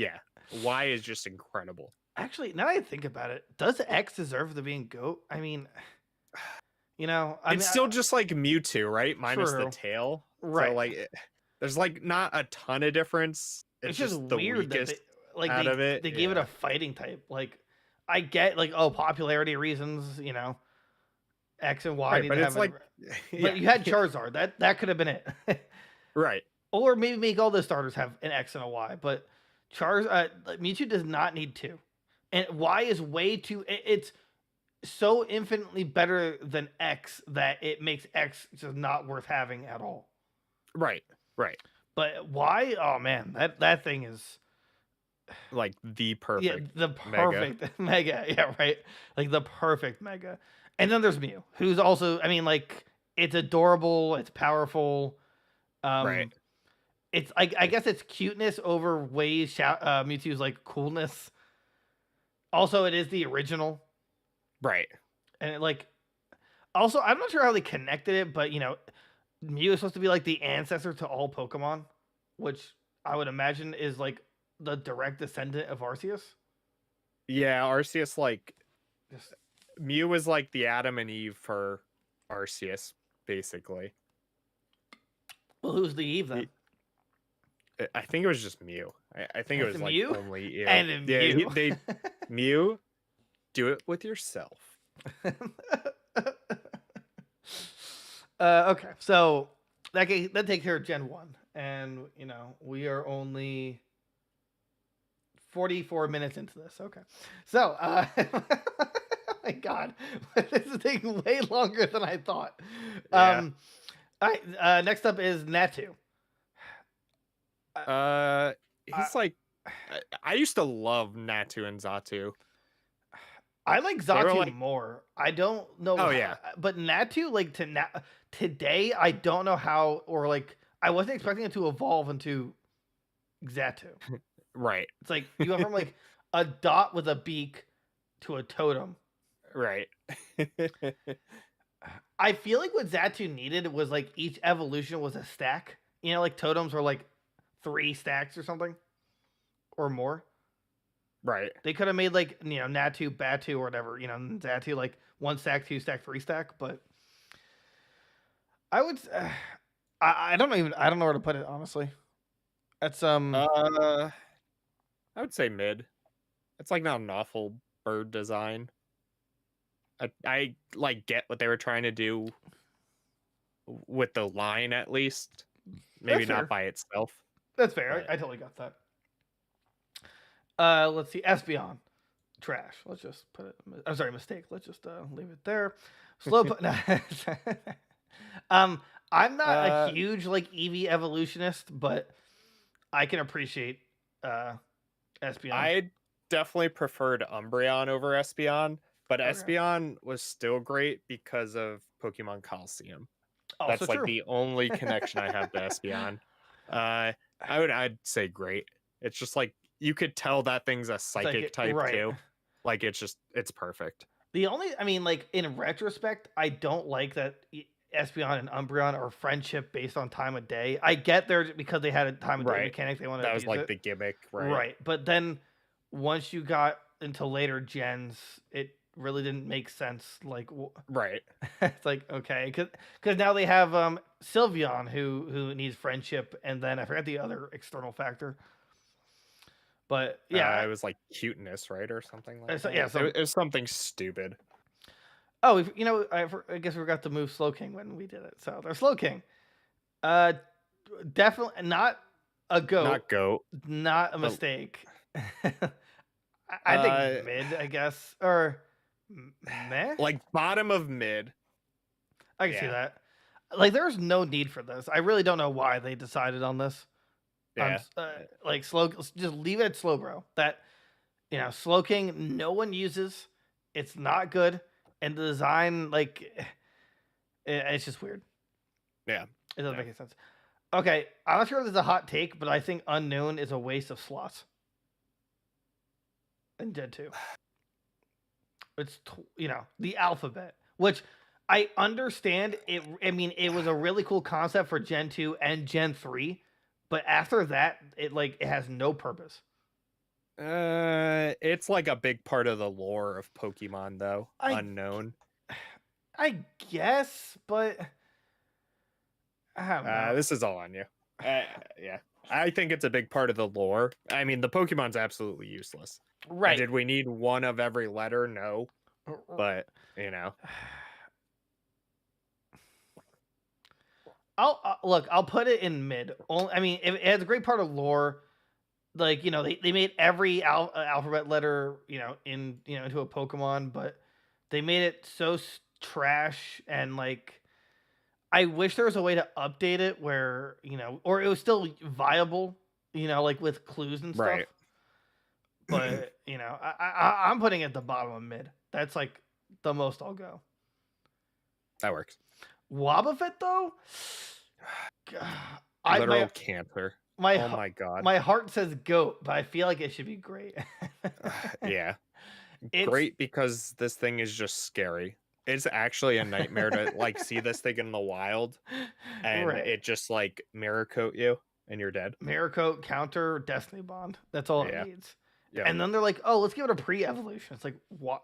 Y is just incredible. Actually, now that I think about it, does X deserve to be in GOAT? I mean, it's still just like Mewtwo, right? Minus the tail. Right. So like, there's like not a ton of difference. It's just the weird weakest that out of it. They gave it a fighting type. Like, I get popularity reasons, X and Y. Right, but it's like, but you had Charizard. That could have been it. Right. Or maybe make all the starters have an X and a Y. But Mewtwo does not need 2. And Y is way too. It's so infinitely better than X that it makes X just not worth having at all. Right. But Y, oh man, that thing is like the perfect. the perfect mega. Yeah, right. Like the perfect mega. And then there's Mew, who's also, I mean, like, it's adorable, it's powerful. Right. It's I guess it's cuteness overweighs Mewtwo's like coolness. Also, it is the original. Right. And also, I'm not sure how they connected it, but Mew is supposed to be like the ancestor to all Pokemon, which I would imagine is like the direct descendant of Arceus. Yeah, Arceus, Mew was like the Adam and Eve for Arceus, basically. Well, who's the Eve then? I think it was just Mew. I think it was like Mew? only And Mew. Mew, do it with yourself. Okay, so that takes care of Gen 1, and we are only 44 minutes into this. Okay, so oh my God, this is taking way longer than I thought. Yeah. All right, next up is Natu. He's like, I used to love Natu and Xatu. I like Xatu more. I don't know. Oh yeah, but Natu, today, I don't know how, or I wasn't expecting it to evolve into Xatu. Right. It's like you go from a dot with a beak to a totem. Right. I feel like what Zatu needed was like each evolution was a stack. You know, like totems were like 3 stacks or something or more. Right. They could have made like, you know, Natu, Batu, or whatever, you know, Zatu like 1 stack, 2 stack, 3 stack. But I would, I don't even, I don't know where to put it, honestly. That's, I would say mid. It's like not an awful bird design. I like get what they were trying to do with the line at least. Maybe That's fair. not by itself. That's fair. But... I totally got that. Let's see. Espeon. Trash. Let's just put it. I'm sorry, mistake. Let's just leave it there. Slow. I'm not a huge like Eevee evolutionist, but I can appreciate Espeon. I definitely preferred Umbreon over Espeon, but Espeon was still great because of Pokemon Coliseum. Also That's like true. the only connection I have to Espeon. I'd say great. It's just like you could tell that thing's a psychic type too. Like it's perfect. The only, I mean, like in retrospect, I don't like that Espeon and Umbreon are friendship based on time of day. I get there because they had a time of day mechanic. They wanted that to was use like it. the gimmick, right? Right, but then once you got into later gens, it really didn't make sense. Like, right? It's like okay, because now they have Sylveon who needs friendship, and then I forgot the other external factor. But yeah, it was like cuteness, right, or something like that. Yeah, it was something stupid. Oh, you know, I guess we forgot to move Slowking when we did it. So there's Slowking. Definitely not a goat. Not goat. Not a mistake. I think mid, I guess, or meh. Like bottom of mid. I can see that. Like, there's no need for this. I really don't know why they decided on this. Yeah. Like slow, just leave it at Slowbro. That, you know, Slowking, no one uses. It's not good, and the design, like, it's just weird. Yeah, it doesn't make any sense. Okay, I'm not sure if this is a hot take, but I think Unknown is a waste of slots. In Gen 2. It's, you know, the alphabet, which I understand. I mean, it was a really cool concept for Gen 2 and Gen 3, but after that, it has no purpose. It's like a big part of the lore of Pokemon, though. Unknown. I guess, but I don't know. This is all on you. Yeah. I think it's a big part of the lore. I mean, the Pokemon's absolutely useless. Right. Did we need one of every letter? No. But, you know. I'll put it in mid. I mean, it has a great part of lore. Like, you know, they made every alphabet letter, you know, into a Pokemon, but they made it so trash, and like, I wish there was a way to update it where, you know, or it was still viable, you know, like with clues and stuff. Right. But, you know, I'm putting it at the bottom of mid. That's like the most I'll go. That works. Wobbuffet, though? Literal cancer. Oh my god. My heart says goat, but I feel like it should be great. Yeah. Great because this thing is just scary. It's actually a nightmare to like see this thing in the wild, and it just like mirror coat you and you're dead. Mirror coat, counter, Destiny Bond. That's all it needs. Yeah. And then they're like, oh, let's give it a pre-evolution. It's like, what?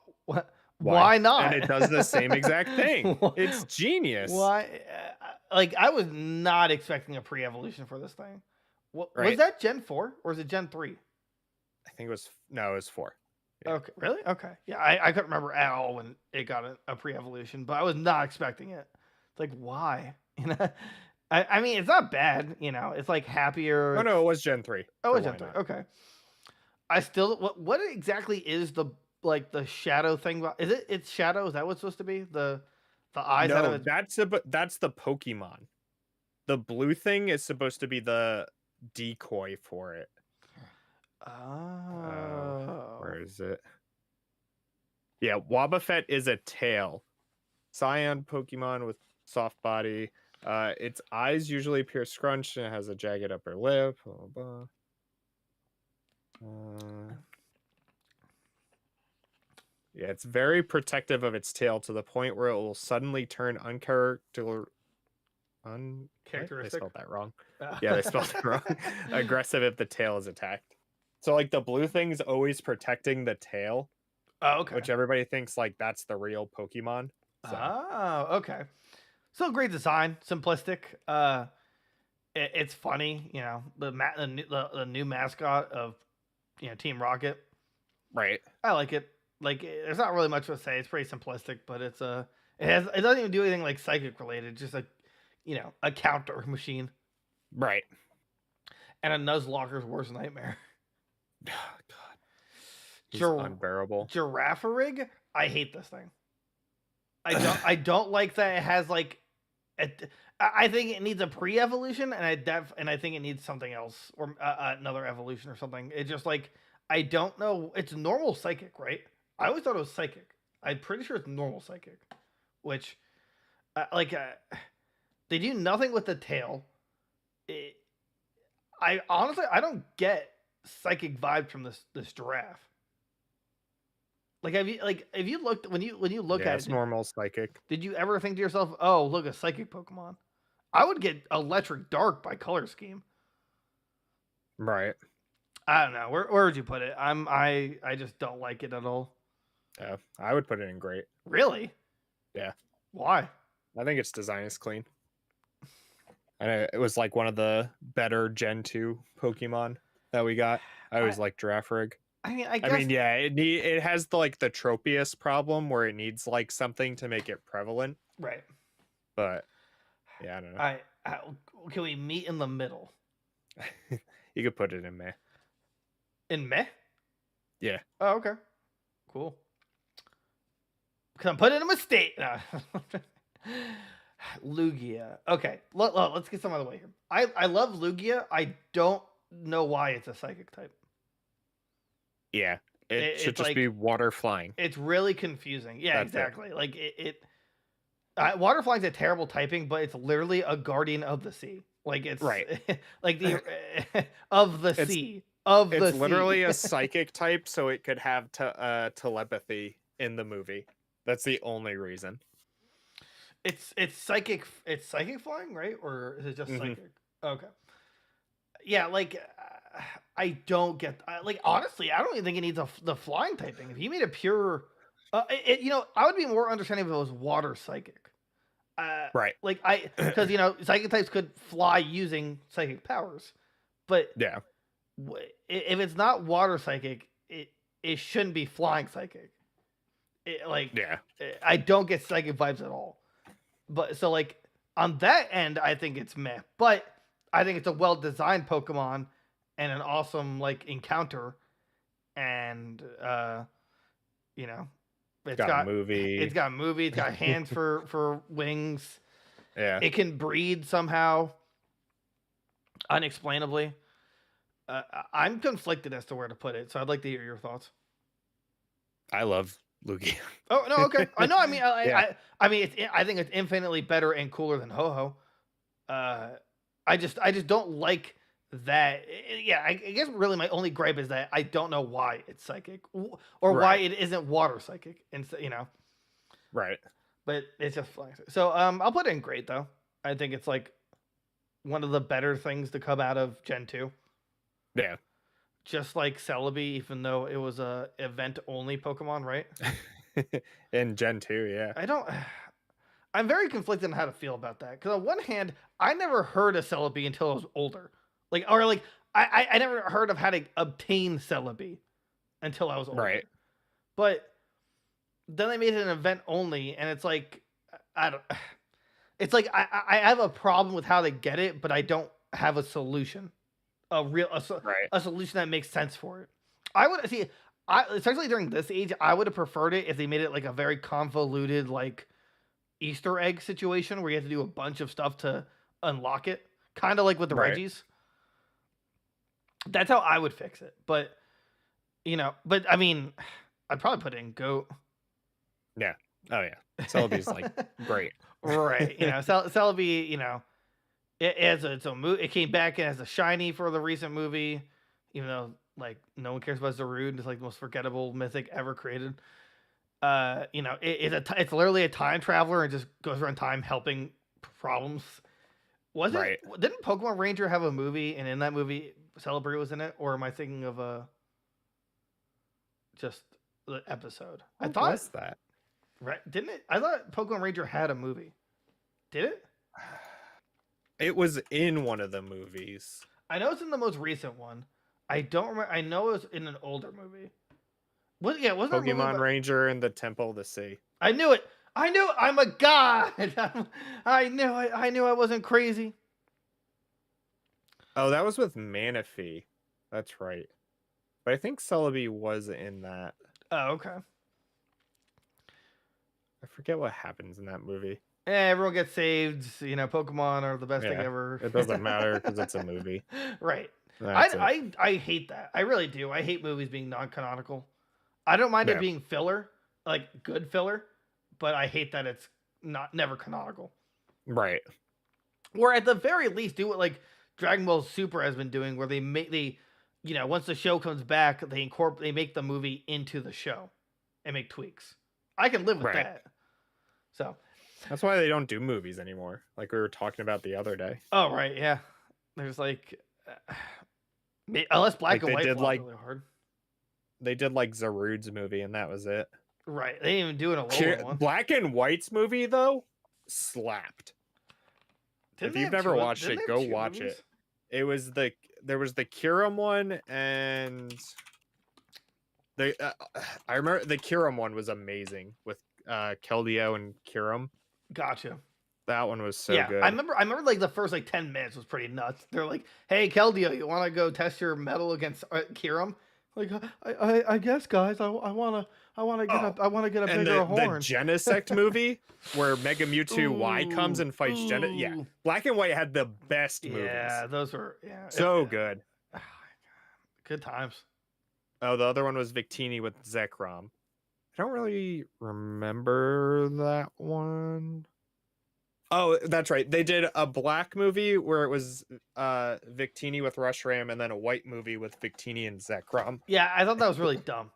Why not? And it does the same exact thing. It's genius. Why? Like, I was not expecting a pre-evolution for this thing. Was that Gen 4 or is it Gen 3? I think it was 4. Yeah. Okay, really? Okay. Yeah, I couldn't remember at all when it got a pre-evolution, but I was not expecting it. It's like, why? You know, I mean, it's not bad. You know, it's like happier. Oh no, it was Gen 3. Oh, it was Gen 3. Okay. I still, what exactly is the shadow thing? Is it? It's shadow? Is that what's supposed to be? The eyes? No, that's the Pokemon. The blue thing is supposed to be the decoy for it. Oh. Where is it? Yeah, Wobbuffet is a tail. Scion Pokemon with soft body. Its eyes usually appear scrunched and it has a jagged upper lip. Blah, blah, blah. Yeah, it's very protective of its tail to the point where it will suddenly turn They Characteristic. spelled that wrong. Yeah, they spelled it wrong. Aggressive if the tail is attacked. So like the blue thing's always protecting the tail, Oh, okay. which everybody thinks like that's the real Pokemon. So. Oh, okay. So great design, simplistic. It's funny, you know, the new mascot of, you know, Team Rocket. Right. I like it. Like, there's not really much to say. It's pretty simplistic, but it doesn't even do anything like psychic related. Just a, you know, a counter machine. Right. And a Nuzlocke's worst nightmare. Oh, God. He's unbearable. Giraffarig, I hate this thing. I don't like that it has like I think it needs a pre-evolution, and I think it needs something else or another evolution or something. It just like I don't know. It's normal psychic, right? I always thought it was psychic. I'm pretty sure it's normal psychic, which they do nothing with the tail. I honestly don't get psychic vibes from this giraffe. Like if you looked when you look at it's it, normal psychic. did you ever think to yourself, "Oh, look, a psychic Pokemon"? I would get Electric Dark by color scheme. Right. I don't know. Where would you put it? I just don't like it at all. Yeah, I would put it in great. Really? Yeah. Why? I think its design is clean. And it was like one of the better Gen 2 Pokemon that we got. I always liked Girafarig. I mean, yeah, it has the Tropius problem where it needs like something to make it prevalent. Right. But yeah, I don't know. Can we meet in the middle? You could put it in Meh. In Meh? Yeah. Oh, okay. Cool. Because I'm putting in a mistake. No. Lugia. Okay. Let's get some out of the way here. I love Lugia. I don't know why it's a psychic type. Yeah. It should just be water flying. It's really confusing. Yeah, That's exactly. Water flying's a terrible typing, but it's literally a guardian of the sea. Like it's right. Like the of the sea. Of the sea. It's literally a psychic type, so it could have telepathy in the movie. That's the only reason. It's psychic. It's psychic flying, right? Or is it just psychic? Okay. Yeah, I don't get. Honestly, I don't even think it needs the flying typing. If you made a pure, I would be more understanding if it was water psychic. Right. Because psychic types could fly using psychic powers, but yeah, if it's not water psychic, it shouldn't be flying psychic. I don't get psychic vibes at all. But so on that end, I think it's meh. But I think it's a well-designed Pokemon and an awesome encounter, and it's got a movie. It's got a movie. It's got hands for wings. Yeah, it can breathe somehow, unexplainably. I'm conflicted as to where to put it, so I'd like to hear your thoughts. I love Lugia. Oh no, okay. I know. I mean, I think it's infinitely better and cooler than Ho-Oh. I just don't like that. Yeah, I guess really my only gripe is that I don't know why it's psychic or why it isn't water psychic. Right. But it's just flying. So I'll put it in great though. I think it's one of the better things to come out of Gen 2. Yeah. Just like Celebi, even though it was a event-only Pokemon, right? In Gen 2, yeah. I'm very conflicted on how to feel about that. Because on one hand, I never heard of Celebi until I was older. I never heard of how to obtain Celebi until I was older. Right. But then they made it an event-only, and it's I have a problem with how they get it, but I don't have a solution. A solution that makes sense for it. I would see. Especially during this age, I would have preferred it if they made it a very convoluted Easter egg situation where you have to do a bunch of stuff to unlock it, kind of like with the Reggies. That's how I would fix it. But but I mean, I'd probably put it in Goat. Yeah. Oh yeah. Celebi's great. Right. Celebi. It has its own movie. It came back and as a shiny for the recent movie, even though no one cares about Zarude. It's the most forgettable mythic ever created. it's literally a time traveler and just goes around time helping problems. Right. Didn't Pokemon Ranger have a movie, and in that movie Celebrate was in it, or am I thinking of just the episode? I What thought was that? right, didn't it? I thought Pokemon Ranger had a movie. Did it? It was in one of the movies. I know it's in the most recent one. I don't remember. I know it was in an older movie. Wasn't there a movie Pokemon about... Ranger and the Temple of the Sea. I knew it. I knew I'm a god. I knew I wasn't crazy. Oh, that was with Manaphy. That's right. But I think Celebi was in that. Oh, okay. I forget what happens in that movie. Everyone gets saved. Pokemon are the best thing Yeah, ever. It doesn't matter because it's a movie. Right. That's it. I hate that. I really do. I hate movies being non-canonical. I don't mind it being filler, like good filler, but I hate that it's never canonical. Right. Or at the very least, do what like Dragon Ball Super has been doing, where once the show comes back, they make the movie into the show and make tweaks. I can live with that. So that's why they don't do movies anymore, like we were talking about the other day. Oh right, yeah. There's like, unless Black and White did really hard. They did like Zarude's movie, and that was it. Right, they didn't even do it a Lowland one. Black and White's movie though slapped. If you've never watched it, go watch it. There was the Kirim one, and I remember the Kirim one was amazing with Keldeo and Kirim. Gotcha. That one was so good. I remember like the first like 10 minutes was pretty nuts. They're like, "Hey Keldeo, you want to go test your metal against Kirim?" Like, I guess, guys, I want to get a bigger horn. The Genesect movie where Mega Mewtwo Y comes and fights Genesect. Yeah, Black and White had the best movies. Yeah, those were so good. Oh, good times. Oh, the other one was Victini with Zekrom. I don't really remember that one. Oh, that's right. They did a black movie where it was Victini with Rushram, and then a white movie with Victini and Zekrom. Yeah, I thought that was really dumb.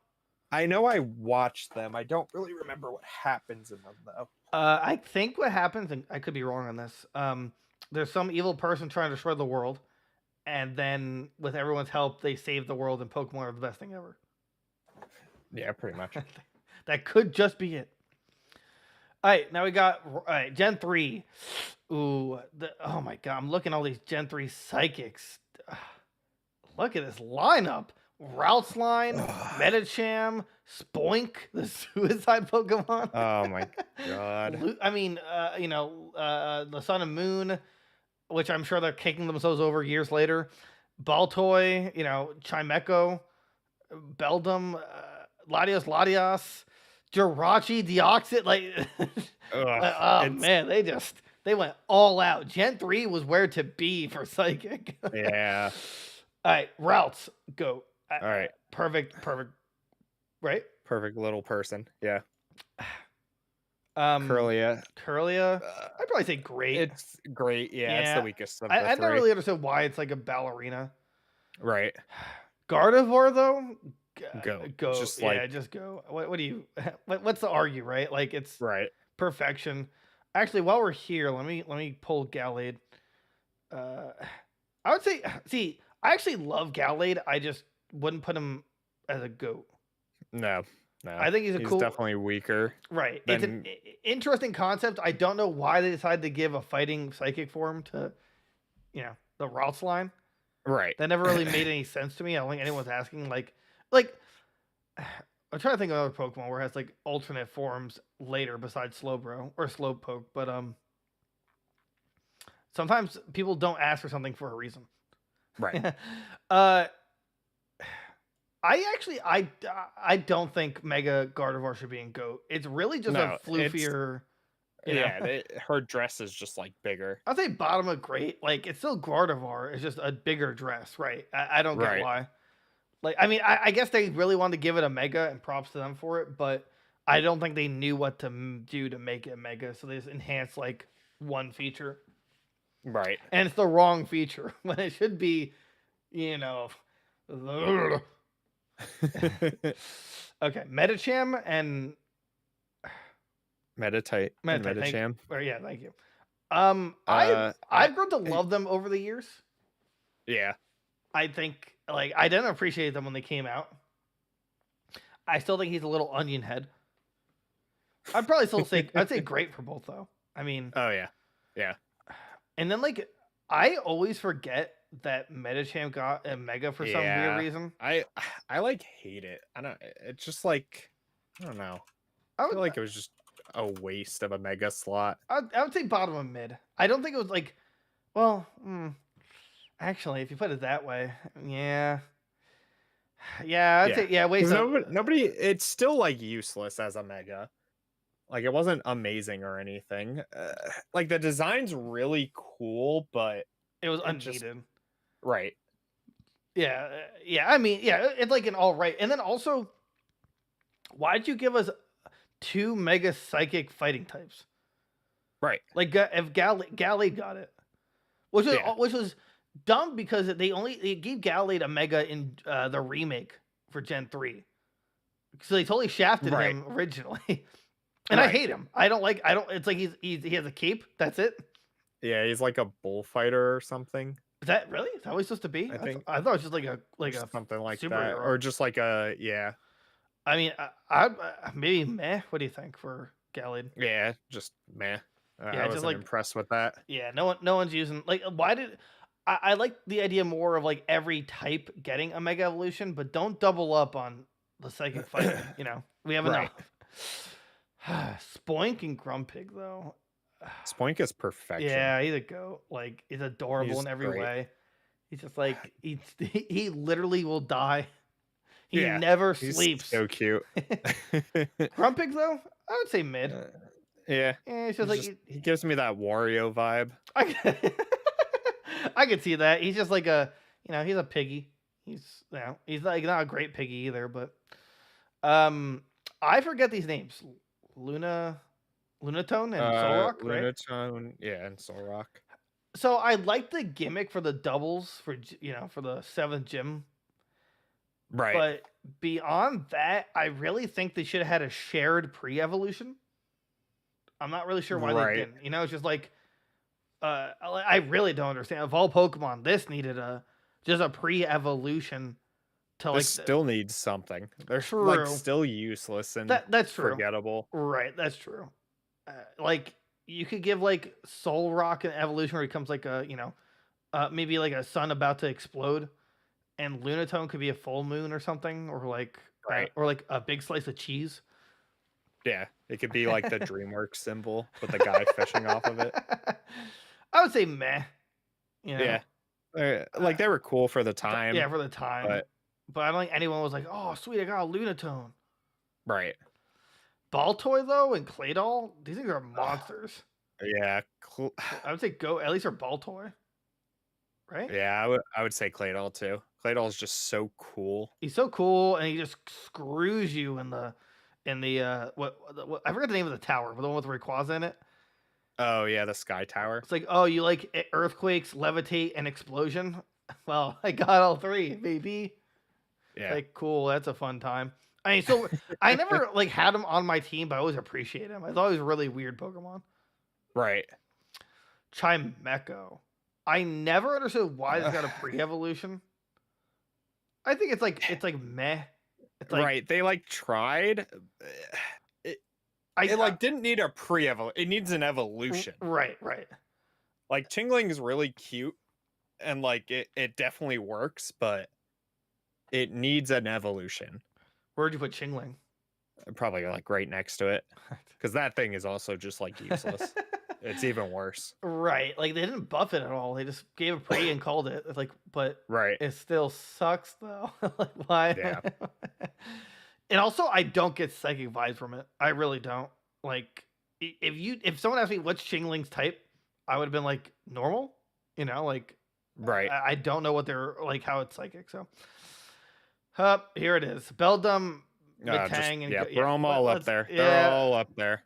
I know I watched them. I don't really remember what happens in them, though. I think what happens, and I could be wrong on this, there's some evil person trying to destroy the world, and then with everyone's help, they save the world, and Pokemon are the best thing ever. Yeah, pretty much. That could just be it. All right, now we got Gen 3. Ooh, oh my god, I'm looking at all these Gen 3 Psychics. Look at this lineup. Routes line, Medicham, Spoink, the suicide Pokemon. Oh my god. I mean, the Sun and Moon, which I'm sure they're kicking themselves over years later. Baltoy, Chime Mecco, Beldum, Latios, Jirachi, Deoxys, man, they went all out. Gen 3 was where to be for Psychic. Yeah. All right, routes, go. All right. Perfect. Right? Perfect little person. Yeah. Curlia. I'd probably say great. It's great. Yeah, it's the weakest of the I three. never really understood why it's like a ballerina. Right. Gardevoir though, go. Just go. What do you? What's the argue? Right? Like it's right. Perfection. Actually, while we're here, let me pull Gallade. I would say, see, I actually love Gallade. I just wouldn't put him as a GOAT. No. I think he's cool. Definitely weaker. Right. It's an interesting concept. I don't know why they decided to give a fighting psychic form to, the routes line. Right. That never really made any sense to me. I don't think anyone's asking. Like, I'm trying to think of other Pokemon where it has like alternate forms later besides Slowbro or Slowpoke, but sometimes people don't ask for something for a reason. Right. I don't think Mega Gardevoir should be in GOAT. It's really just a floofier. Her dress is just like bigger. I'd say bottom of great. Like it's still Gardevoir. It's just a bigger dress, right? I don't get why. Like I mean, I guess they really wanted to give it a Mega, and props to them for it. But I don't think they knew what to do to make it Mega, so they just enhanced like one feature. Right. And it's the wrong feature when it should be, Okay, Medicham and Meditite and Meditite, Medicham. yeah, thank you. I I've grown to love them over the years. yeah. I think like I didn't appreciate them when they came out. I still think he's a little onion head. I'd probably still say I'd say great for both though. I mean, Oh yeah. Yeah. and then like I always forget that Medicham got a Mega for some weird reason. I like hate it. I don't. It's just like I don't know. I feel like it was just a waste of a Mega slot. I would say bottom of mid. I don't think it was like, well, actually, if you put it that way, yeah, I'd say waste. Nobody. It's still like useless as a Mega. Like it wasn't amazing or anything. Like the design's really cool, but it was unneeded. Right. Yeah. I mean, it's like an all right. And then also, why'd you give us 2 Mega Psychic fighting types? Right. Like if Gallade got it, which was dumb because they gave Gallade a Mega in the remake for Gen 3, so they totally shafted him originally. And I hate him. It's like he has a cape. That's it. Yeah, he's like a bullfighter or something. Is that really? Is that what he's supposed to be? I think. I thought it was just like a something like that, superhero. or just like a I mean, I maybe meh. What do you think for Gallade? Yeah, just meh. Yeah, I wasn't impressed with that. Yeah, no one's using like. Why did I like the idea more of like every type getting a Mega Evolution, but don't double up on the Psychic fighting. We have enough. Spoink and Grumpig though. Spoink is perfection. Yeah, he's a goat. Like he's adorable in every way. He's just like he literally will die. He never sleeps. So cute. Grumpig though, I would say mid. It's just he gives me that Wario vibe. I could see that. He's just like he's a piggy. He's he's like not a great piggy either, but I forget these names. Lunatone and Solrock, right? Lunatone, and Solrock. So I like the gimmick for the doubles for for the 7th gym. Right. But beyond that, I really think they should have had a shared pre-evolution. I'm not really sure why they didn't. It's just like I really don't understand. Of all Pokemon, this needed just a pre-evolution. This still needs something. They're like still useless and that's true. Forgettable. Right, that's true. Like you could give like Solrock an evolution where he becomes like a maybe like a sun about to explode, and Lunatone could be a full moon or something, or like or like a big slice of cheese. Yeah, it could be like the DreamWorks symbol with the guy fishing off of it. I would say meh. Yeah, like they were cool for the time. Yeah, for the time. But I don't think anyone was like, "Oh, sweet, I got a Lunatone." Right. Baltoy though and Claydol, these things are monsters. Yeah, I would say go at least for Baltoy. Right? Yeah, I would say Claydol too. Claydol is just so cool. He's so cool, and he just screws you in the what I forgot the name of the tower, but the one with Rayquaza in it. Oh yeah, the Sky Tower. It's like, oh, you like earthquakes, levitate, and explosion? Well, I got all 3, baby. Yeah. Like, cool. That's a fun time. I mean, so I never like had him on my team, but I always appreciate him. I thought he was a really weird Pokemon. Right. Chime Mecco. I never understood why this got a pre-evolution. I think it's like meh. It's like, right. They like tried. It didn't need a pre-evolution. It needs an evolution. Right. Like Tingling is really cute, and like it definitely works, but it needs an evolution. Where'd you put Chingling? Probably like right next to it, because that thing is also just like useless. It's even worse. Right. Like they didn't buff it at all. They just gave a pre and called it. Like, but it still sucks though. Like why? Yeah. And also, I don't get psychic vibes from it. I really don't. Like, if someone asked me what's Chingling's type, I would have been like normal. Like, right. I don't know what they're like, how it's psychic. So, here it is. Beldum, Metang, and throw them all up there. They're all up there.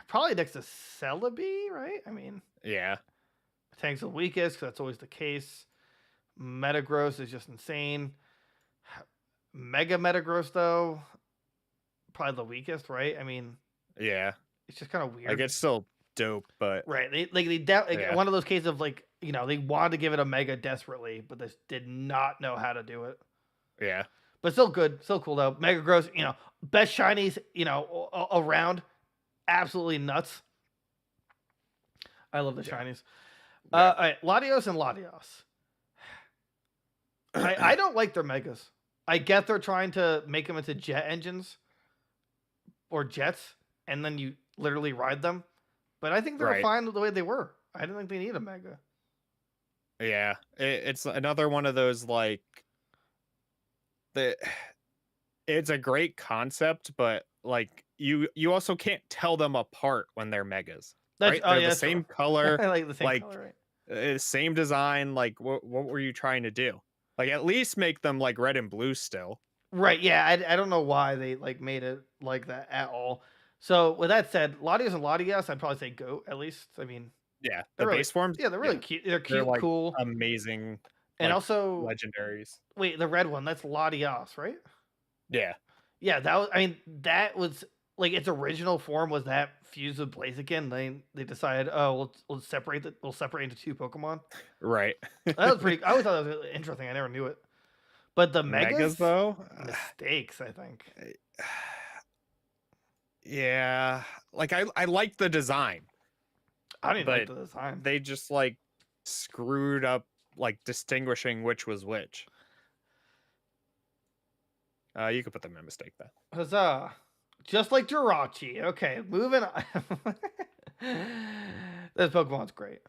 Probably next to Celebi, right? I mean, yeah. Metang's the weakest because that's always the case. Metagross is just insane. Mega Metagross though, probably the weakest, right? I mean, yeah. It's just kind of weird. Like it's still dope, but right. One of those cases of like, they wanted to give it a mega desperately, but they did not know how to do it. yeah. But still good, still cool though. Mega Gross, best shinies, around. Absolutely nuts. I love the shinies. All right, Latios and Latios. I don't like their megas. I get they're trying to make them into jet engines or jets, and then you literally ride them. But I think they're fine the way they were. I didn't think they need a mega. Yeah, it's another one of those like it's a great concept, but like you also can't tell them apart when they're megas. Right? They're the same color. I like the same color, right? Same design. Like what were you trying to do? Like at least make them like red and blue still. Right. Yeah. I don't know why they like made it like that at all. So with that said, Latios and Latias, I'd probably say go at least. I mean, yeah, the base forms. Yeah, they're really cute. They're cute, like, cool, amazing, and also legendaries. Wait, the red one, that's Latias, right? Yeah. Yeah, that was like its original form was that fused with Blaziken. They decided, we'll separate into two Pokemon. Right. That was pretty. I always thought that was really interesting. I never knew it. But the megas though, mistakes, I think. Yeah, like I liked the design. I didn't like the design. They just like screwed up like distinguishing which was which. You could put them in a mistake though. Huzzah! Just like Jirachi. Okay, moving on. This Pokemon's great.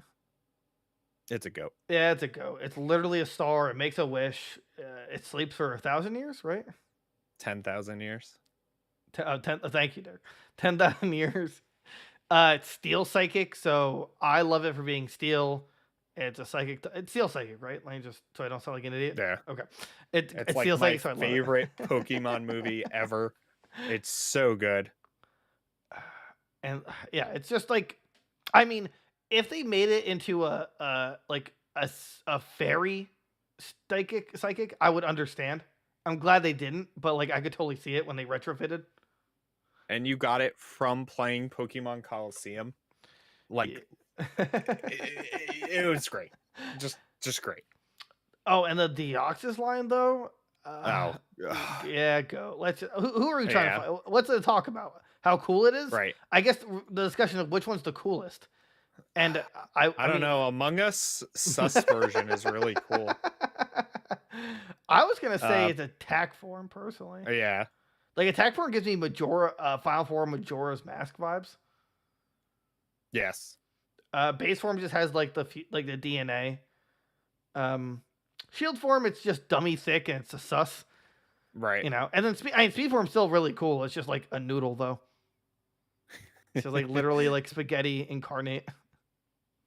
It's a goat. Yeah, it's a goat. It's literally a star. It makes a wish. It sleeps for 1,000 years, right? 10,000 years. Thank you, Derek. 10,000 years. It's Steel Psychic, so I love it for being Steel. It's a Psychic. It's Steel Psychic, right? Let me just so I don't sound like an idiot. Yeah. Okay. It's like Steel my Psychic, so I love favorite Pokemon movie ever. It's so good. And yeah, it's just like, I mean, if they made it into a fairy psychic, I would understand. I'm glad they didn't, but like I could totally see it when they retrofitted. And you got it from playing Pokemon Coliseum. Like it was great. Just great. Oh, and the Deoxys line though. Yeah, go. Who are we trying to find? What's it talk about? How cool it is? Right. I guess the discussion of which one's the coolest. And I don't know. Among Us sus version is really cool. I was gonna say it's attack form personally. Yeah. Like attack form gives me Final Form Majora's Mask vibes. Yes. Base form just has like the DNA. Shield form, it's just dummy thick and it's a sus. Right. And then speed form's still really cool. It's just like a noodle though. It's just like literally like spaghetti incarnate.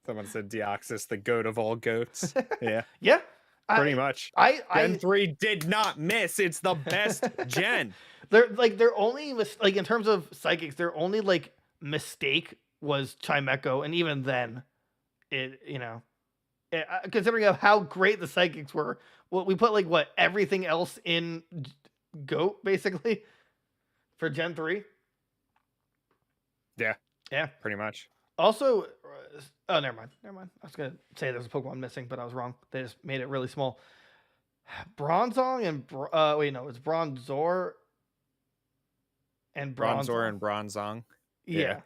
Someone said Deoxys, the goat of all goats. Yeah. Yeah. Pretty much. Gen 3 did not miss. It's the best gen. They're only like in terms of psychics, their only like mistake was Chime Mecco, and even then, considering of how great the psychics were, we put everything else in GOAT basically for Gen 3. Yeah, pretty much. Also, never mind. I was gonna say there's a Pokemon missing, but I was wrong. They just made it really small. Bronzong and it's Bronzor and Bronzong. Yeah.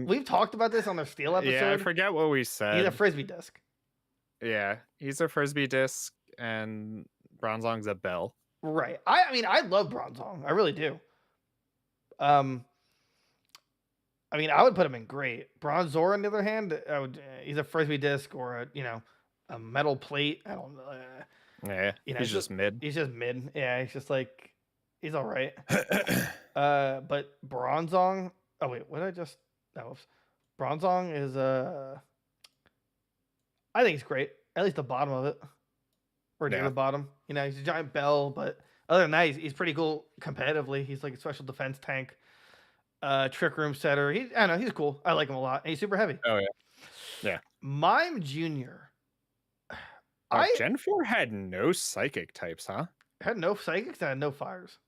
We've talked about this on their Steel episode. Yeah, I forget what we said. He's a Frisbee disc. Yeah, he's a Frisbee disc, and Bronzong's a bell. Right. I love Bronzong. I really do. I would put him in great. Bronzor, on the other hand, he's a Frisbee disc or a metal plate. I don't know. Yeah, he's just mid. He's just mid. Yeah, he's just like, he's all right. But Bronzong. Oh wait, what did I just? No, Bronzong is I think he's great. At least the bottom of it, or near the bottom. He's a giant bell, but other than that, he's pretty cool competitively. He's like a special defense tank. Trick Room setter. I don't know, he's cool. I like him a lot. And he's super heavy. Oh yeah. Mime Jr. Gen 4 had no psychic types, huh? Had no psychics and had no fires.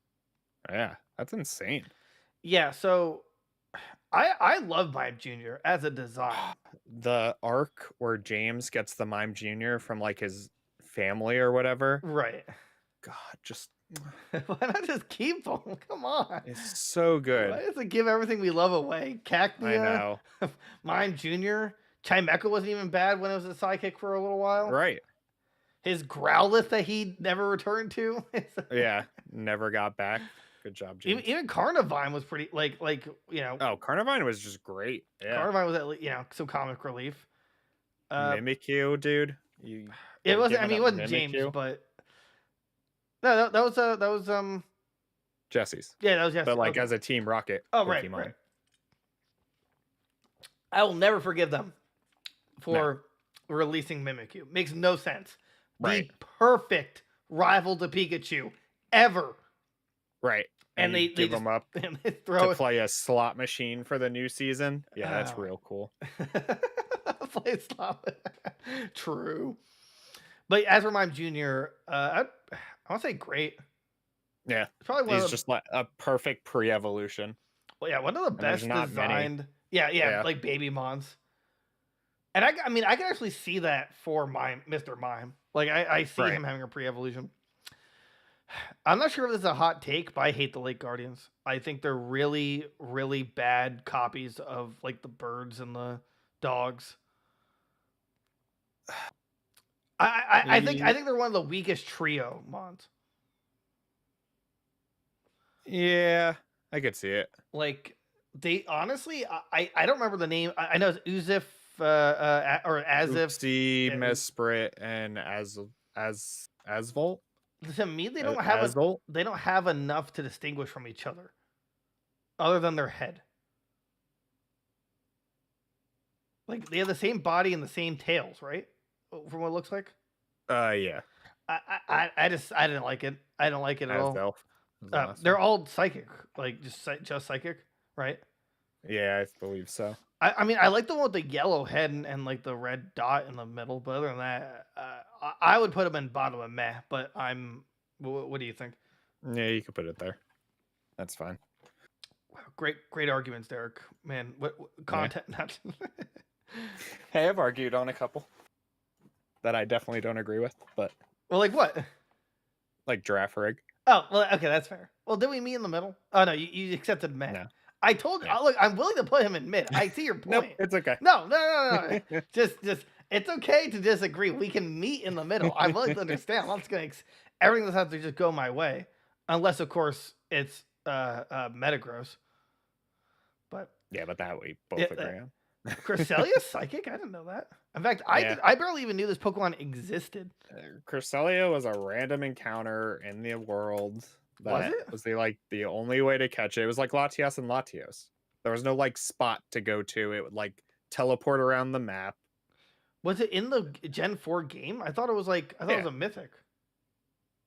Yeah, that's insane. Yeah, so I love Mime Jr. as a design. The arc where James gets the Mime Jr. from like his family or whatever. Right. God, just Why not just keep them? Come on. it's so good. Why does it give everything we love away? I Cacnea, know. Mime Jr. Chime Mecco wasn't even bad when it was a sidekick for a little while. Right. His Growlithe that he never returned to. Yeah. Never got back. Good job, James. Even Carnivine was pretty like you know. Oh, Carnivine was just great. Yeah. Carnivine was at least, you know, some comic relief. Mimikyu, dude. It wasn't. I mean, it wasn't Mimikyu? James, but no, that was Jesse's. yeah, that was Jesse. But like Okay. as a Team Rocket. Oh, right, Pokemon. right. I will never forgive them for releasing Mimikyu. Makes no sense. Right. The perfect rival to Pikachu ever. Right. And they give just them up and they throw to it. play a slot machine for the new season. Yeah, that's Oh. real cool. Play slot. True. But as for Mime Jr., I want to say great. Yeah. It's probably one He's of the, just like a perfect pre-evolution. well, yeah, one of the there's best not many. designed. Yeah, Yeah. like baby Mons. And I mean, I can actually see that for Mr. Mime. Like, I see Right. him having a pre-evolution. I'm not sure if this is a hot take, but I hate the Lake Guardians. I think they're really, really bad copies of like the birds and the dogs. I think they're one of the weakest trio Mons. Yeah, I could see it. Like they honestly, I don't remember the name. I know it's Uzif or Azif. Oopsie, yeah. Mesprit, and Asvolt. To me, they don't have Asvolt? they don't have enough to distinguish from each other, other than their head. Like they have the same body and the same tails, right? From what it looks like. Yeah. I didn't like it. I don't like it at all. Asvelf. was the last They're one. all psychic, like just psychic, right? Yeah, I believe so. I mean, I like the one with the yellow head and like the red dot in the middle, but other than that, I would put them in bottom of meh. But what do you think? Yeah, you could put it there. That's fine. Wow, great arguments, Derek. Man, what content? Not Hey, I've argued on a couple that I definitely don't agree with, but well, like what? like Giraffe Rig. Oh, well, okay, that's fair. Well, did we meet in the middle? Oh no, you accepted meh. No. I told you. Yeah. Look, I'm willing to put him in mid. I see your Nope, point. it's okay. No. just it's okay to disagree. We can meet in the middle. I'm willing to understand. I'm not just gonna everything doesn't have to just go my way, unless of course it's Metagross. But Yeah, but that we both Yeah, agree on. Christelia Psychic, I didn't know that. In fact, I barely even knew this Pokemon existed. Christelia was a random encounter in the world. Was it? Was the only way to catch it. It was like Latias and Latios. There was no like spot to go to. It would like teleport around the map. Was it in the Gen 4 game? I thought it was it was a mythic.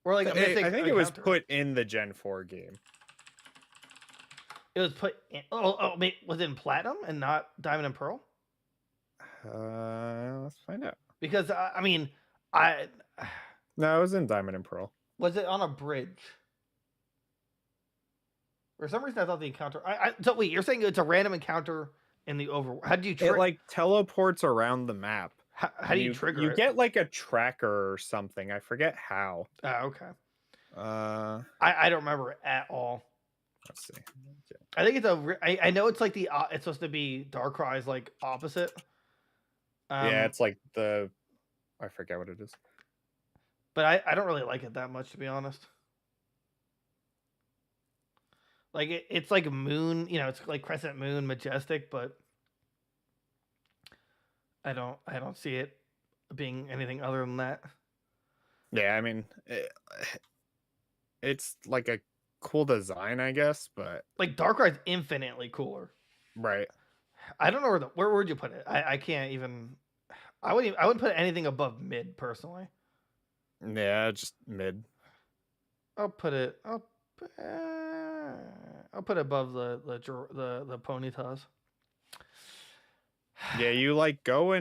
Or like a mythic. I think it was encounter. put in the Gen 4 game. It was put in, was it in Platinum and not Diamond and Pearl? Let's find out. Because I mean, No, it was in Diamond and Pearl. was it on a bridge? For some reason, I thought the encounter. So wait, you're saying it's a random encounter in the over? How do you It like teleports around the map. how do you trigger You it? get like a tracker or something. I forget how. Oh, okay. Let's I don't remember it at all. see. I think it's I know it's like it's supposed to be Darkrai's like opposite. Yeah, it's like I forget what it is. But I don't really like it that much, to be honest. Like it's like moon, it's like crescent moon, majestic, but I don't see it being anything other than that. Yeah, I mean, it's like a cool design, I guess, but Like Darkrai's infinitely cooler. right. I don't know where would you put it? I can't even. I wouldn't put anything above mid personally. Yeah, just mid. I'll put it above the Ponytas. Yeah, you like go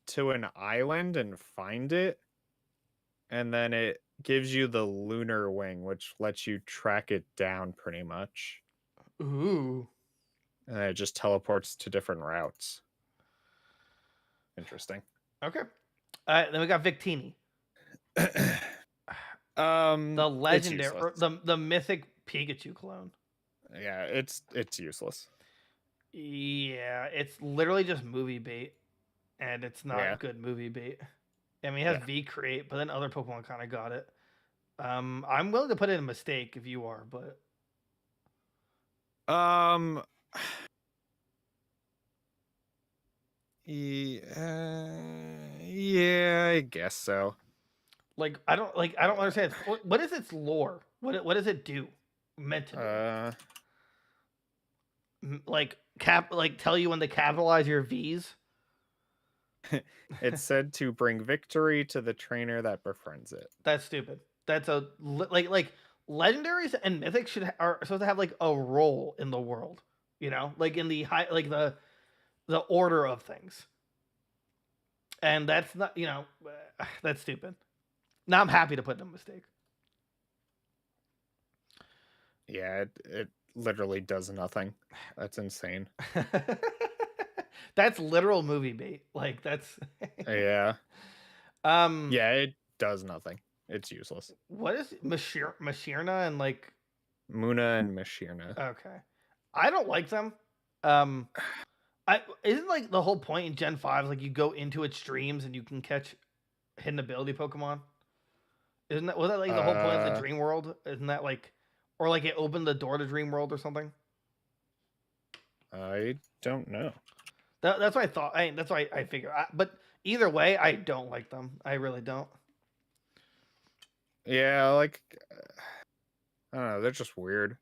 to an island and find it, and then it gives you the lunar wing, which lets you track it down pretty much. Ooh. And it just teleports to different routes. Interesting. Okay. Then we got Victini. The legendary, or the mythic Pikachu clone. Yeah, it's useless. Yeah, it's literally just movie bait, and it's not good movie bait. I mean, it has V create, but then other Pokemon kind of got it. I'm willing to put in a mistake if you are, but yeah, I guess so. Like I don't understand. What is its lore? What does it do? Meant to do? Like tell you when to capitalize your V's. It's said to bring victory to the trainer that befriends it. That's stupid. That's a like legendaries and mythics are supposed to have like a role in the world, you know, like in the high, like the order of things. And that's not, you know, that's stupid. Now I'm happy to put in a mistake. Yeah, it literally does nothing. That's insane. That's literal movie bait. Like that's yeah. Yeah, it does nothing. It's useless. What is Mashirna and like Muna and Mashirna? Okay. I don't like them. Isn't like the whole point in Gen 5 like you go into its streams and you can catch hidden ability Pokemon? Was that like the whole point of the Dream World? Isn't that like, or like it opened the door to Dream World or something? I don't know. That's what I thought. That's why I figure. But either way, I don't like them. I really don't. Yeah, like I don't know. They're just weird.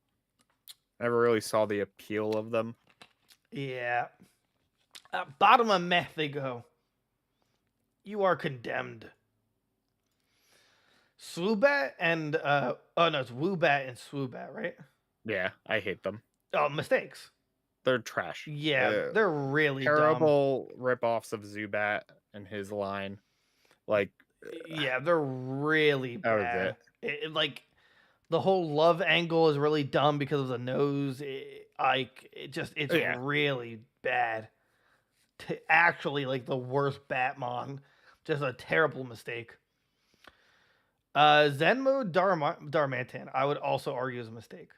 Never really saw the appeal of them. Yeah. Bottom of meh they go. You are condemned. Swoobat and oh no, it's Woobat and Swoobat, right? Yeah, I hate them. Oh, mistakes. They're trash. Yeah, they're really terrible rip-offs of Zubat and his line. Like, yeah, they're really bad. It like the whole love angle is really dumb because of the nose. It's really bad. Actually, like the worst Batmon. Just a terrible mistake. Zenmo Darmanitan, I would also argue is a mistake.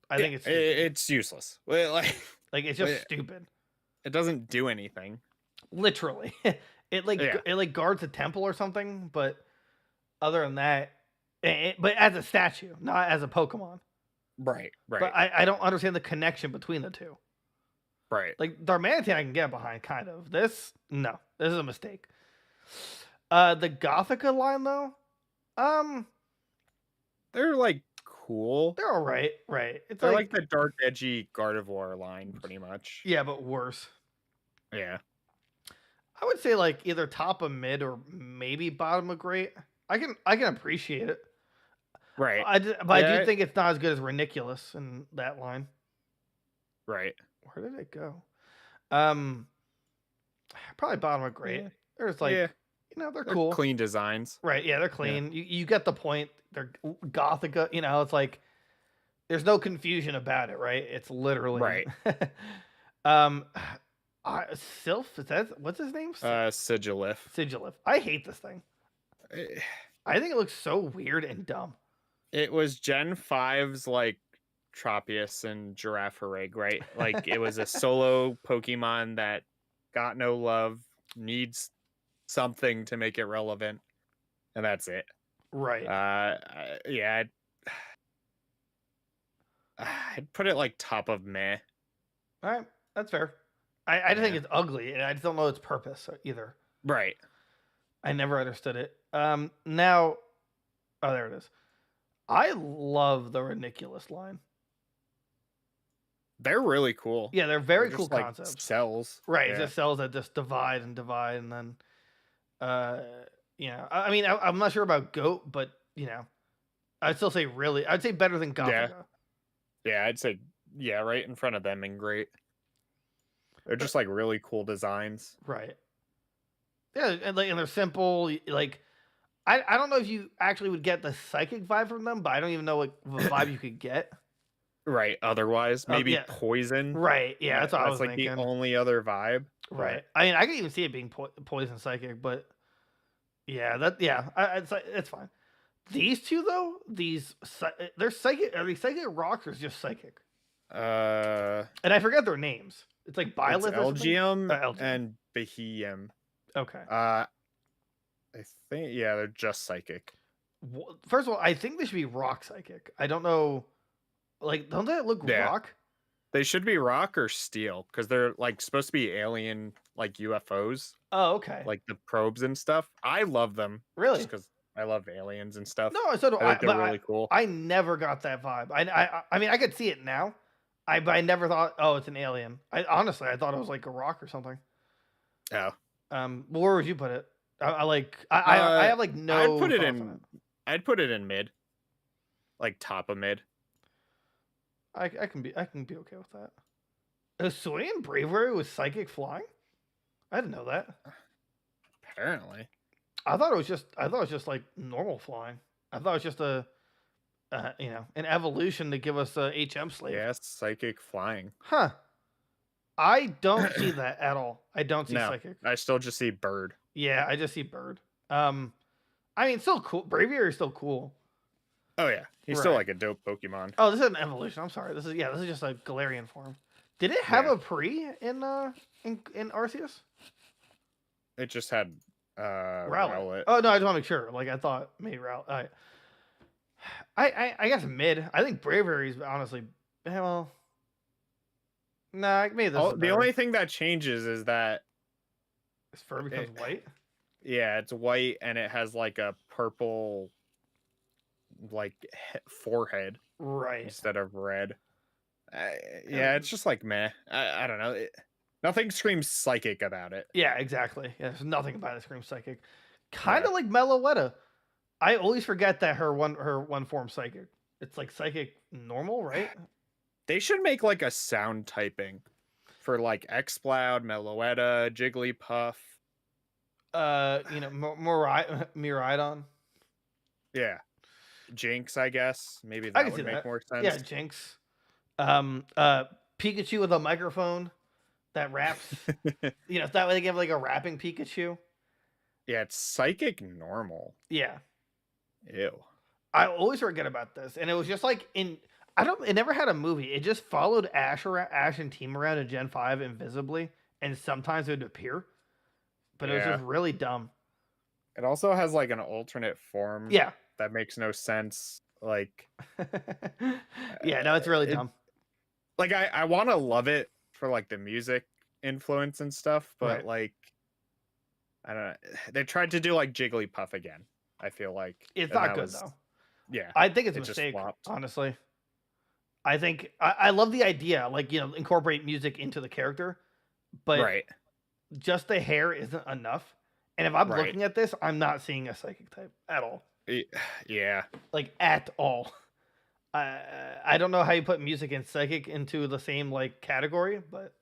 I think it's stupid. It's useless. Like it's just stupid. It doesn't do anything. Literally, it guards a temple or something. But other than that, but as a statue, not as a Pokemon. Right. But I don't understand the connection between the two. Right. Like Darmanitan, I can get behind, kind of. This is a mistake. The Gothica line though, they're like cool. They're all right. Right. They're like the dark, edgy Gardevoir line, pretty much. Yeah, but worse. Yeah. I would say like either top of mid or maybe bottom of great. I can appreciate it. Right. I do think it's not as good as Reniculus in that line. Right. Where did it go? Probably bottom of great. Yeah. There's like, you know, they're cool. Clean designs. Right. Yeah, they're clean. Yeah. You get the point. They're Gothica. You know, it's like there's no confusion about it. Right. It's literally right. Sylph. Is that what's his name? Sigilif. Sigilif. I hate this thing. I think it looks so weird and dumb. It was Gen 5's like Tropius and Girafarig, right? Like it was a solo Pokemon that got no love, needs something to make it relevant, and that's it. Right. Yeah. I'd put it like top of meh. All right, that's fair. I think it's ugly, and I just don't know its purpose either. Right. I never understood it. Now, there it is. I love the Reniculus line. They're really cool. Yeah, they're very they're cool just, concepts. Like, cells. Right, yeah. Just cells that just divide, and then, I mean, I'm not sure about Goat, but I'd still say I'd say better than Gothica. Yeah, I'd say right in front of them and great. They're just like really cool designs. Right. Yeah, and they're simple. Like, I don't know if you actually would get the psychic vibe from them, but I don't even know what vibe you could get. Right. Otherwise, maybe yeah. poison. Right. Yeah, that's what I was That's like thinking. the only other vibe. Right. I mean, I could even see it being poison psychic, but yeah, it's fine. These two though, they're psychic. Are they psychic rocks or just psychic? And I forget their names. It's like it's Byleth or something? Elgium and Behem. Okay. I think they're just psychic. First of all, I think they should be rock psychic. I don't know. Like, don't they look rock? They should be rock or steel because they're like supposed to be alien, like UFOs. Oh, okay. Like the probes and stuff. I love them. Really? Just because I love aliens and stuff. No, so do I think they're really cool. I never got that vibe. I mean, I could see it now. But I never thought, oh, it's an alien. Honestly, I thought it was like a rock or something. Oh. Where would you put it? I have like no. I'd put it in mid. Like top of mid. I can be okay with that. Hisuian Bravery was psychic flying? I didn't know that. Apparently. I thought it was just like normal flying. I thought it was just an evolution to give us a HM slave. Yeah, psychic flying. Huh. I don't see that at all. I don't see psychic. I still just see bird. Yeah, I just see bird. I mean, still cool. Braviary is still cool. Oh yeah, he's still like a dope Pokemon. Oh, this is an evolution. I'm sorry. This is just a Galarian form. Did it have a pre in Arceus? It just had Rowlet. Oh no, I just want to make sure. Like I thought maybe Rowlet. I guess mid. I think Bravery is honestly well. Nah, maybe this. The only thing that changes is that his fur becomes white. Yeah, it's white and it has like a purple, like forehead, right, instead of red. Yeah, it's just like meh. I don't know. Nothing screams psychic about it. Yeah, exactly. Yeah, there's nothing about it screams psychic. Kind of like Meloetta. I always forget that her one form psychic. It's like psychic normal, right? They should make like a sound typing for like Exploud, Meloetta, Jigglypuff. Miraidon. Yeah. Jinx, I guess. Maybe that would make more sense. Yeah, Jinx. Pikachu with a microphone that raps. That way they give like a rapping Pikachu. Yeah, it's psychic normal. Yeah. Ew. I always forget about this, and it was just like it never had a movie. It just followed Ash and team around in Gen 5 invisibly, and sometimes it would appear. But it was just really dumb. It also has like an alternate form. Yeah. That makes no sense. Like it's really dumb. Like I want to love it for like the music influence and stuff, but like I don't know. They tried to do like Jigglypuff again. I feel like it's not good though. Yeah. I think it's a mistake, honestly. I think I love the idea, like, incorporate music into the character, but just the hair isn't enough. And if I'm looking at this, I'm not seeing a psychic type at all. Yeah. Like at all. I don't know how you put music and psychic into the same like category, but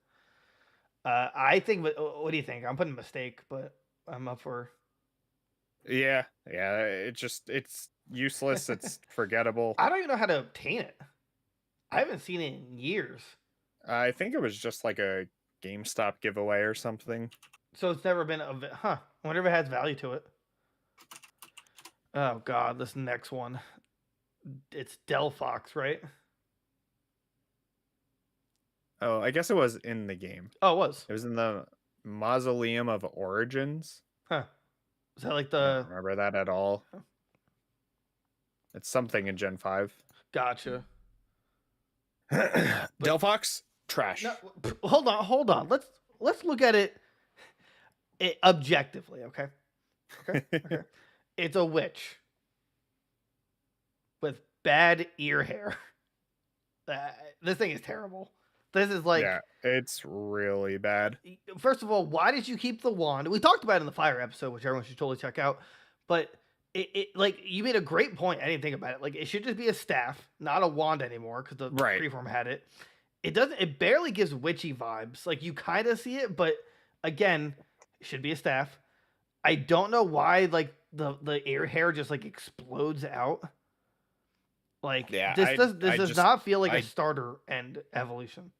I think. What do you think? I'm putting mistake, but I'm up for. Yeah. It's useless. It's forgettable. I don't even know how to obtain it. I haven't seen it in years. I think it was just like a GameStop giveaway or something. So it's never been I wonder if it has value to it. Oh god, this next one. It's Delphox, right? Oh, I guess it was in the game. Oh, it was. It was in the Mausoleum of Origins. Huh. Is that like I don't remember that at all. Oh. It's something in Gen 5. Gotcha. Delphox? Trash. No, hold on. Let's look at it objectively, okay? Okay. It's a witch with bad ear hair. This thing is terrible. This is like... Yeah, it's really bad. First of all, why did you keep the wand? We talked about it in the fire episode, which everyone should totally check out. But it like, you made a great point. I didn't think about it. Like, it should just be a staff, not a wand anymore, because the preform had it. It barely gives witchy vibes. Like, you kind of see it, but again, it should be a staff. I don't know why, like, the ear hair just like explodes out. Like Yeah, this I does just not feel like I a starter and evolution.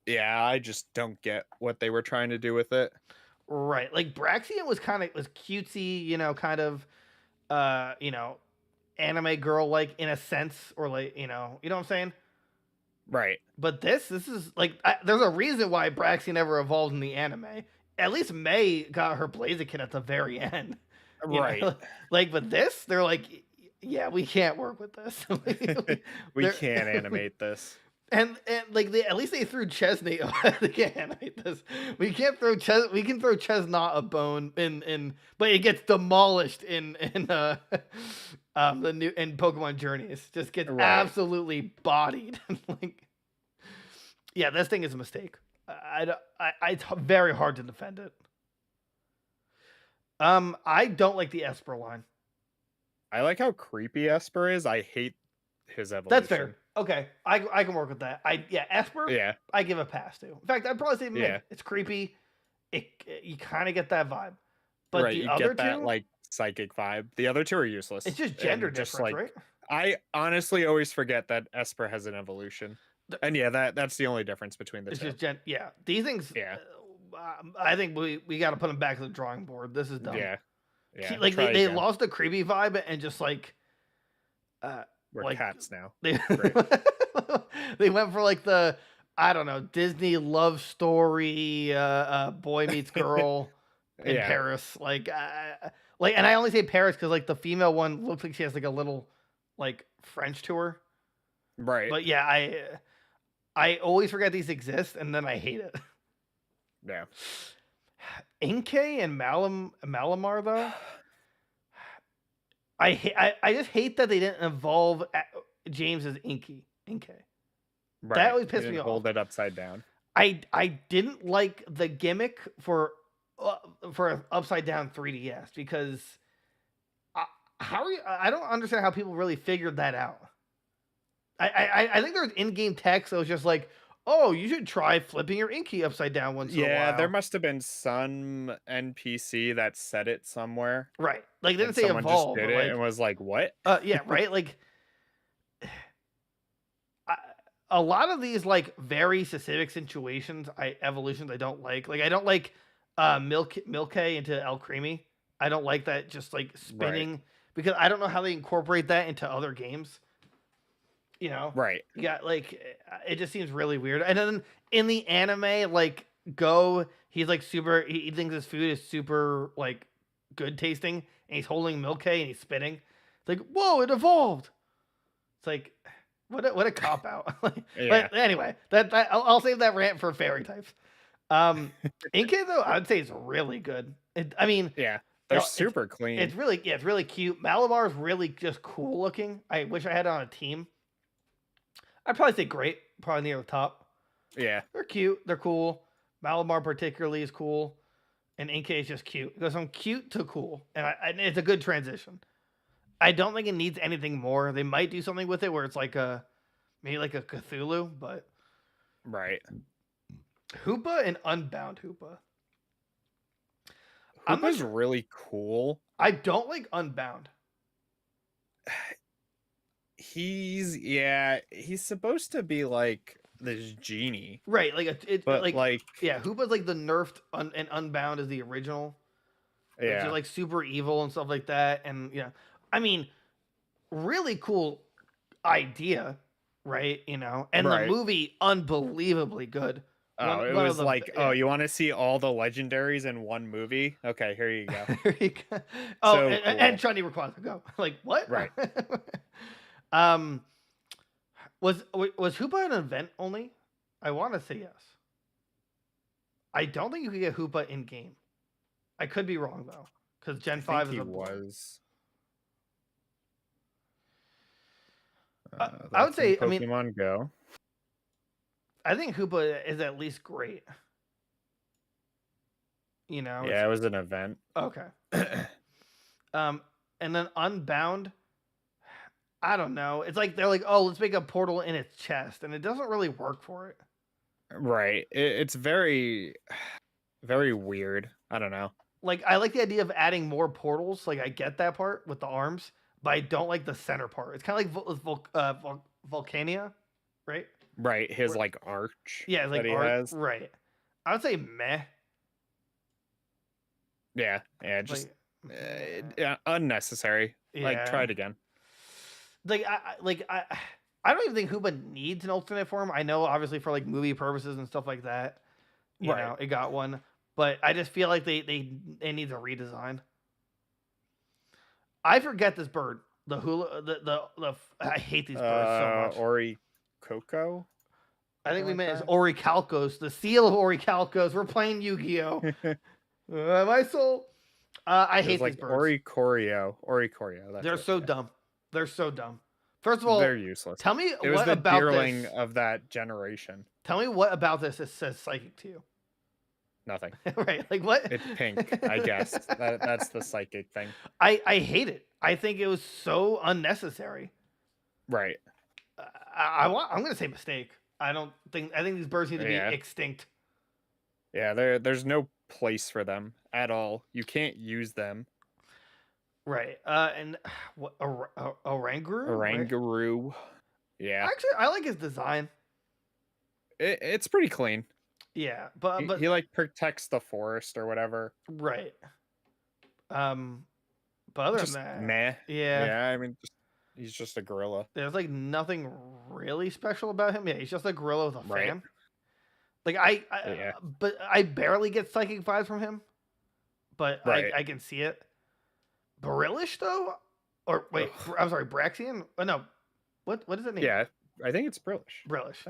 yeah, I just don't get what they were trying to do with it. Right. Like Braxian was cutesy, kind of anime girl like in a sense, or like, you know what I'm saying? Right. But this is like there's a reason why Braxian never evolved in the anime. At least May got her Blaziken at the very end. Right. Like, but this, they're like, yeah, we can't work with this. We can't animate this. And like at least they threw Chesney. They can't animate this. We can't throw We can throw Chesnaught a bone but it gets demolished in the new in Pokemon Journeys. Just gets absolutely bodied. Like, yeah, this thing is a mistake. It's very hard to defend it. I don't like the Esper line. I like how creepy Esper is. I hate his evolution. That's fair. Okay, I can work with that. Esper. Yeah, I give a pass to. In fact, I'd probably say mid. It's creepy. You kind of get that vibe, but the other get that two, like psychic vibe. The other two are useless. It's just gender difference, right? I honestly always forget that Esper has an evolution, and that's the only difference between the two. It's just these things. Yeah, I think we got to put them back to the drawing board. This is dumb. Yeah. Like they lost the creepy vibe and just like. We're like, cats now. They went for like the, I don't know, Disney love story, boy meets girl in Paris. Like, and I only say Paris because like the female one looks like she has like a little like French to her. Right. But yeah, I always forget these exist and then I hate it. Yeah. Inkay and Malamar though. I just hate that they didn't evolve James as Inkay. Right. That always pissed me off. Hold it upside down. I didn't like the gimmick for upside down 3DS because I don't understand how people really figured that out. I think there's in-game text that was just like, oh, you should try flipping your Inkay upside down once in a while. Yeah, there must have been some NPC that said it somewhere. Right. Like, they didn't say evolve. Just did it and was like, what? Yeah, right? Like, a lot of these, like, very specific evolutions I don't like. Like, I don't like Milky into El Creamy. I don't like that just, like, spinning. Because I don't know how they incorporate that into other games. You know, right? You got like it just seems really weird. And then in the anime, like Go, he's like super. He thinks his food is super like good tasting, and he's holding Milky and he's spitting. It's like, whoa, it evolved. It's like what a cop out. But anyway, that I'll save that rant for fairy types. Inkay though, I would say is really good. They're super clean. It's really cute. Malabar is really just cool looking. I wish I had it on a team. I'd probably say great, probably near the top. Yeah. They're cute. They're cool. Malamar particularly is cool. And Inkay is just cute. It goes from cute to cool. And it's a good transition. I don't think it needs anything more. They might do something with it where it's like maybe like a Cthulhu, but... Right. Hoopa and Unbound Hoopa. Hoopa's really cool. I don't like Unbound. He's supposed to be like this genie, right? Hoopa's like the nerfed and Unbound is the original. Yeah, it's like super evil and stuff like that, and really cool idea, right? And the movie unbelievably good. It was like, you want to see all the legendaries in one movie? Okay, here you go. Here you go. Oh, so and Johnny Rayquaza, go. Like what? Right. Was Hoopa an event only? I want to say yes. I don't think you could get Hoopa in game. I could be wrong though, because Gen 5 is a was. I would say, Pokemon Go. I think Hoopa is at least great. Yeah, it was an event. Okay. And then Unbound. I don't know. It's like they're like, oh, let's make a portal in its chest, and it doesn't really work for it. Right. It's very, very weird. I don't know. Like, I like the idea of adding more portals. Like, I get that part with the arms, but I don't like the center part. It's kind of like Volcania, right? Right, his like arch. Yeah, it's like that he art, has. right? I would say meh. Yeah, just Like, unnecessary. Like, try it again. I don't even think Hoopa needs an alternate form. I know, obviously, for like movie purposes and stuff like that, you know, it got one. But I just feel like it needs a redesign. I forget this bird. The hula, the I hate these birds so much. Orichalcos? I think we meant it's Orichalcos, the seal of Orichalcos. We're playing Yu-Gi-Oh. My soul. I hate these birds. Oricorio. They're so dumb. They're so dumb. First of all, they're useless. Tell me it was what the about deerling this of that generation. Tell me what about this that says psychic to you. Nothing. Right? Like what? It's pink, I guess. That's the psychic thing. I hate it. I think it was so unnecessary. Right. I'm gonna say mistake. I think these birds need to be extinct. Yeah, there's no place for them at all. You can't use them. Right. And what Oranguru? Oranguru. Right? Yeah. Actually, I like his design. It's pretty clean. Yeah, but he like protects the forest or whatever. Right. But other than that, meh. Yeah. I mean, he's just a gorilla. There's like nothing really special about him. Yeah, he's just a gorilla with a right. fan. Like but I barely get psychic vibes from him. But right. I can see it. Brillish though, or wait, I'm sorry, Braxian. Oh no, what is it name? Yeah, I think it's Brillish. Brillish.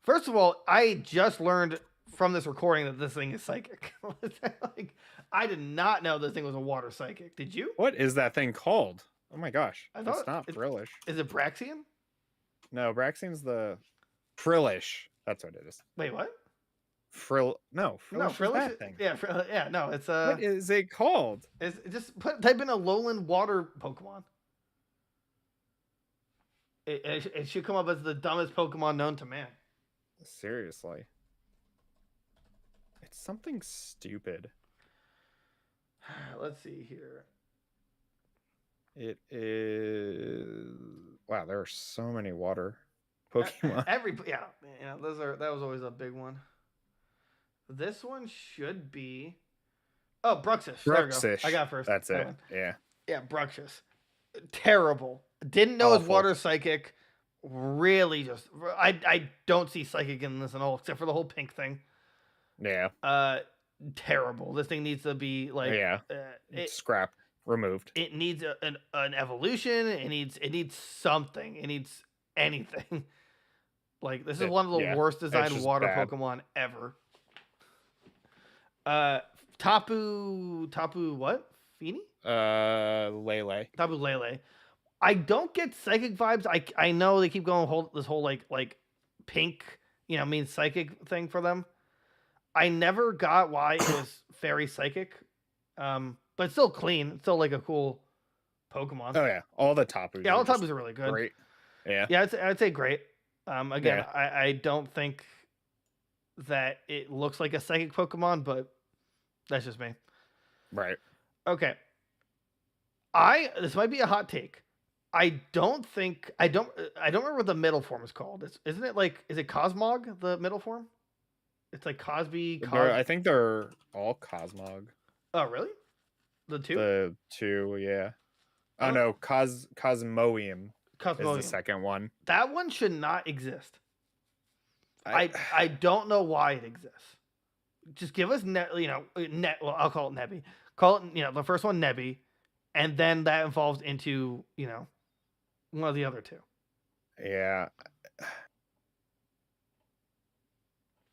First of all, I just learned from this recording that this thing is psychic. Like, I did not know this thing was a water psychic. Did you? What is that thing called? Oh my gosh, it's not Brillish. Is it Braxian? No, Braxian's the Frillish. That's what it is. Wait, what? Frillish Frillish. That thing. Yeah, no, it's What is it called? It's just type in a lowland water Pokemon. It should come up as the dumbest Pokemon known to man. Seriously. It's something stupid. Let's see here. It is... Wow, there are so many water Pokemon. That was always a big one. This one should be... Oh, Bruxish. There we go. I got first. That's it. Yeah. Yeah, Bruxish. Terrible. Didn't know his water psychic. Really just... I don't see psychic in this at all, except for the whole pink thing. Yeah. Terrible. This thing needs to be like... Yeah. Scrapped. Removed. It needs an evolution. It needs something. It needs anything. Like, this is one of the worst designed water Pokemon ever. Tapu what? Fini? Lele. Tapu Lele. I don't get psychic vibes. I know they keep going this whole like pink, means psychic thing for them. I never got why it was fairy psychic. But it's still clean. It's still like a cool Pokemon. Oh yeah, all the Tapus. Yeah, all the Tapus are really good. Great. Yeah. Yeah, I'd say great. Again, I don't think that it looks like a psychic Pokemon, but that's just me. Right. Okay. This might be a hot take. I don't remember what the middle form is called. Isn't it like, is it Cosmog, the middle form? It's like Cosby. I think they're all Cosmog. Oh, really? The two? The two, yeah. Oh no, Cosmoium is the second one. That one should not exist. I don't know why it exists. Just give us well, I'll call it Nebby. Call it, the first one Nebby, and then that evolves into, one of the other two. Yeah.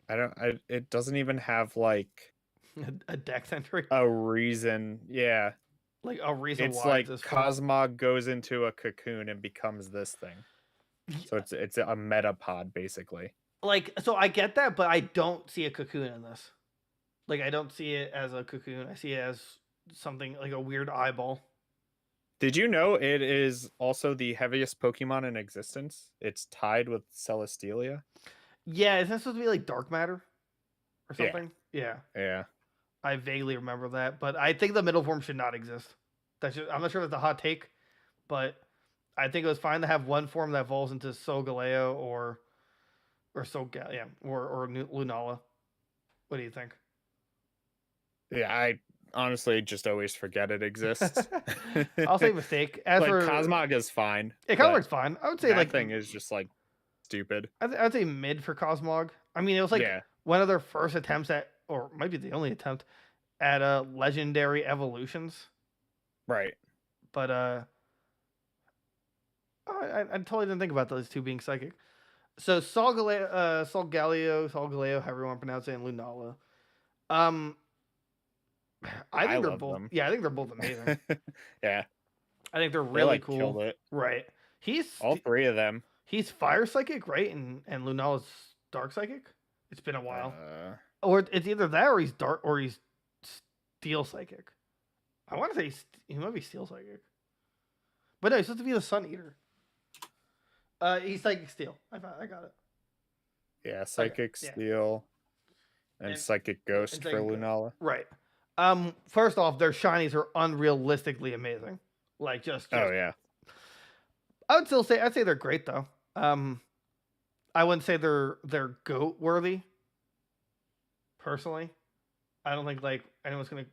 It doesn't even have like a dex entry. A reason, yeah. Like a reason it's why like Cosmog goes into a cocoon and becomes this thing. So it's a metapod basically. Like, so I get that, but I don't see a cocoon in this. Like, I don't see it as a cocoon. I see it as something like a weird eyeball. Did you know it is also the heaviest Pokemon in existence? It's tied with Celestelia. Yeah, isn't that supposed to be like dark matter or something? Yeah. I vaguely remember that, but I think the middle form should not exist. I'm not sure if it's a hot take, but I think it was fine to have one form that evolves into Solgaleo or Lunala. What do you think? Yeah, I honestly just always forget it exists. I'll say mistake. As like for Cosmog is fine. it, Cosmog's fine. I would say that like thing is just like stupid. I'd say mid for Cosmog. I mean, it was like one of their first attempts at, or might be the only attempt at legendary evolutions. Right. But I totally didn't think about those two being psychic. So Solgaleo, however you want to pronounce it, and Lunala. I think they're both. Them. Yeah, I think they're both amazing. Yeah, I think they're really cool. Killed it. Right. He's all three of them. He's fire psychic, right? And Lunala's dark psychic. It's been a while. Or it's either that or he's dark or he's steel psychic. I want to say he might be steel psychic. But no, he's supposed to be the Sun Eater. He's psychic steel. I got it. Yeah, psychic steel and psychic ghost for Lunala. Right. First off, their shinies are unrealistically amazing. Like just oh yeah. I'd say they're great though. I wouldn't say they're GOAT worthy. Personally, I don't think like anyone's gonna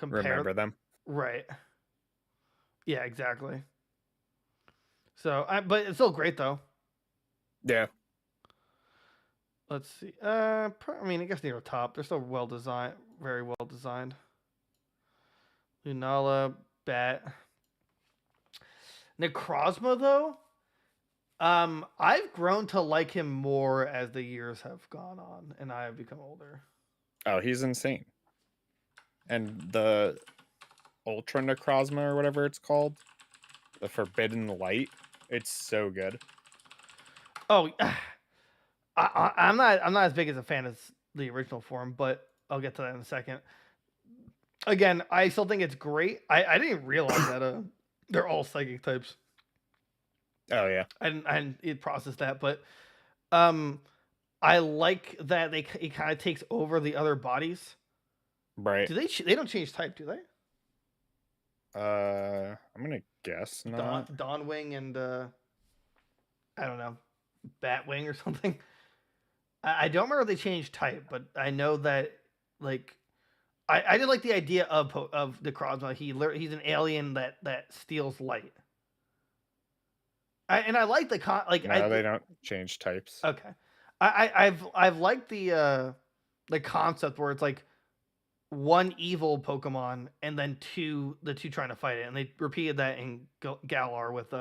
remember them. Right. Yeah, exactly. So, but it's still great though. Yeah. Let's see. I mean, I guess near the top. They're still well designed, very well designed. Lunala, Bat. Necrozma though, I've grown to like him more as the years have gone on and I have become older. Oh, he's insane. And the Ultra Necrozma or whatever it's called, the Forbidden Light, it's so good. Oh, I'm not as big as a fan as the original form, but I'll get to that in a second. Again, I still think it's great. I didn't realize that they're all psychic types. Oh yeah, I didn't process that, but I like that it kind of takes over the other bodies. Right? Do they don't change type? Do they? I'm gonna guess not. Dawnwing and I don't know, Batwing or something. I don't remember if they changed type, but I know that like I did like the idea of Necrozma. He's an alien that steals light. I like the No, they don't change types. Okay, I've liked the concept where it's like one evil Pokemon and then the two trying to fight it, and they repeated that in Galar with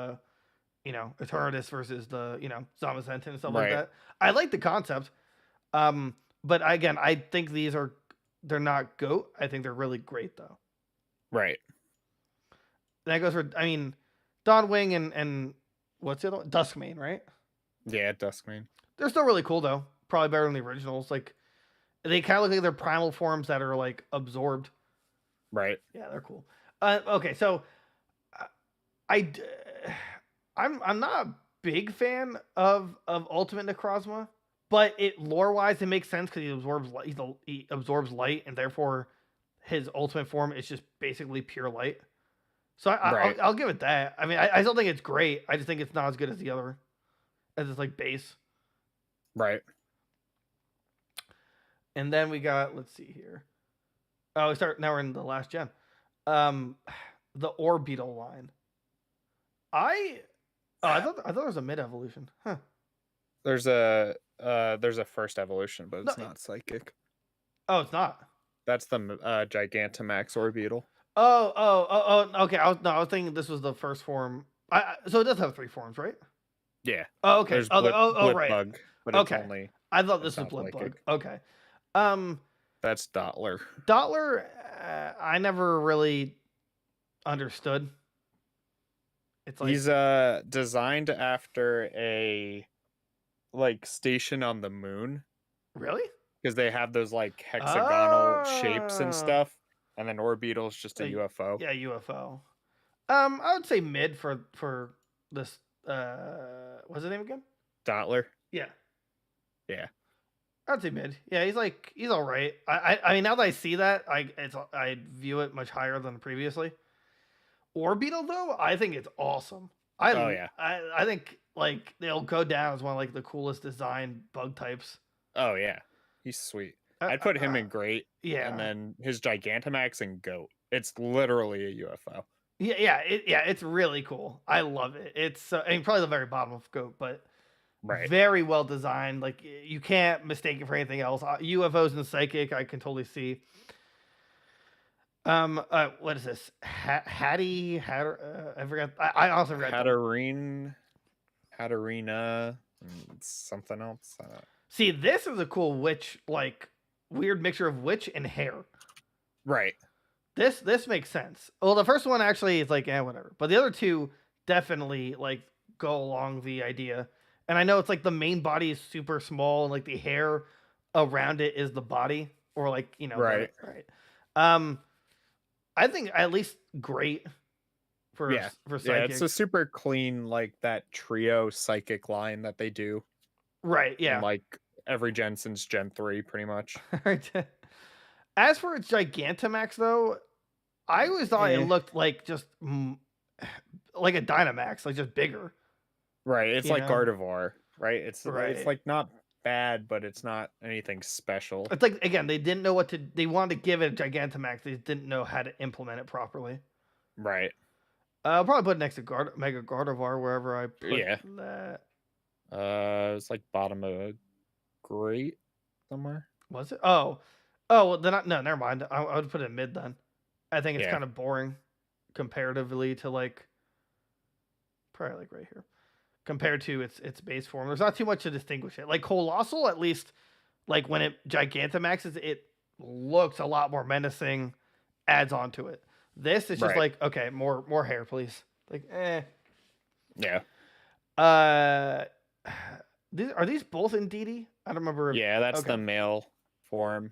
Eternatus versus the Zamazenta and stuff like that. I like the concept, but again, I think they're not GOAT. I think they're really great though. Right. That goes for Dawnwing and what's the other one? Duskmane, right? Yeah, Duskmane. They're still really cool though. Probably better than the originals. Like they kind of look like they're primal forms that are like absorbed. Right. Yeah, they're cool. Okay, so I'm not a big fan of Ultimate Necrozma, but lore wise it makes sense because he absorbs light and therefore his ultimate form is just basically pure light. So I'll give it that. I mean, I still think it's great. I just think it's not as good as the other, as it's like base. Right. And then we got, let's see here. Oh, now we're in the last gen. The Orbeetle line. I thought it was a mid evolution. Huh. There's a first evolution, but it's not psychic. Oh, it's not. That's the Gigantamax Orbeetle. Oh, okay. I was thinking this was the first form. So it does have 3 forms, right? Yeah. Oh, okay. There's Blip right. Bug, but okay. It's only, I thought this was Blip Bug. Okay. That's Dottler. Dottler, I never really understood. It's like he's designed after a station on the moon. Really? Because they have those hexagonal shapes and stuff. And then Orbeetle's just a UFO. Yeah, UFO. I would say mid for this. What's his name again? Dottler. Yeah. Yeah. I'd say mid. Yeah, he's all right. I mean, now that I see that, I view it much higher than previously. Orbeetle though, I think it's awesome. I think like they'll go down as one of like the coolest design bug types. Oh yeah, he's sweet. I'd put him in Great, Yeah, and then his Gigantamax and Goat. It's literally a UFO. yeah, it's really cool. I love it. It's I mean probably the very bottom of Goat, but Right. very well designed. Like you can't mistake it for anything else. UFOs and Psychic, I can totally see. What is this? Hattie? I forgot. I also forgot. Hatterina, something else. See, this is a cool witch, like weird mixture of witch and hair. Right. This makes sense. Well, the first one actually is like, whatever. But the other two definitely like go along the idea. And I know it's like the main body is super small and like the hair around it is the body, or like, you know, right. I think at least Great for Psychic. Yeah, it's a super clean, like that trio Psychic line that they do. Right, yeah. In, like every gen since Gen 3, pretty much. As for its Gigantamax, though, I always thought it looked like just like a Dynamax, like just bigger. Right, it's like Gardevoir, right? It's like not bad, but it's not anything special. It's like, again, they didn't know what to. They wanted to give it a Gigantamax. They didn't know how to implement it properly. Right. I'll probably put it next to Mega Gardevoir wherever I put that. It's like bottom of Great somewhere. Was it? Oh, well, then no, never mind. I would put it in mid then. I think it's kind of boring comparatively to like probably like right here compared to its base form. There's not too much to distinguish it. Like Colossal, at least, like when it Gigantamaxes, it looks a lot more menacing. Adds on to it. This is just like, okay, more hair, please. Like, Yeah. Are these both in DD? I don't remember. Yeah, that's the male form.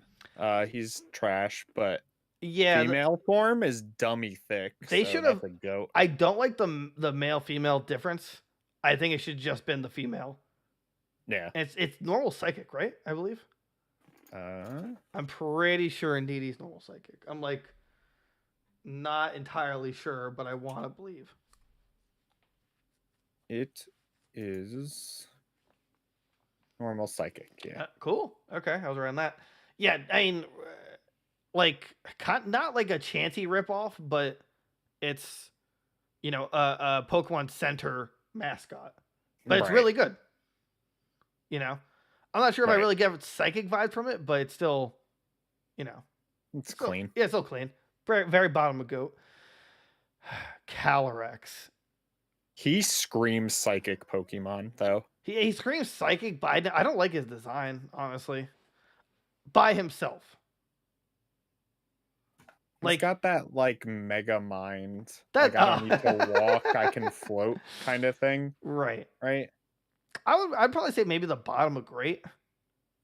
He's trash, but yeah, female form is dummy thick. They should have a goat. I don't like the male female difference. I think it should just been the female. Yeah. It's normal Psychic, right? I believe. I'm pretty sure in DD's normal Psychic. I'm like not entirely sure, but I want to believe. It is normal Psychic, yeah. Cool. Okay, I was around that. Yeah, I mean, like, not like a Chanty ripoff, but it's, you know, a Pokemon Center mascot. But it's really good. You know? I'm not sure if I really get Psychic vibes from it, but it's still, you know. It's clean. Yeah, it's still clean. Very, very bottom of Goat. Calyrex. He screams Psychic Pokemon, though. He screams Psychic, but I don't like his design, honestly. By himself. He's got that, like, Mega Mind. Like, I don't need to walk, I can float kind of thing. Right. Right? I'd probably say maybe the bottom of Great.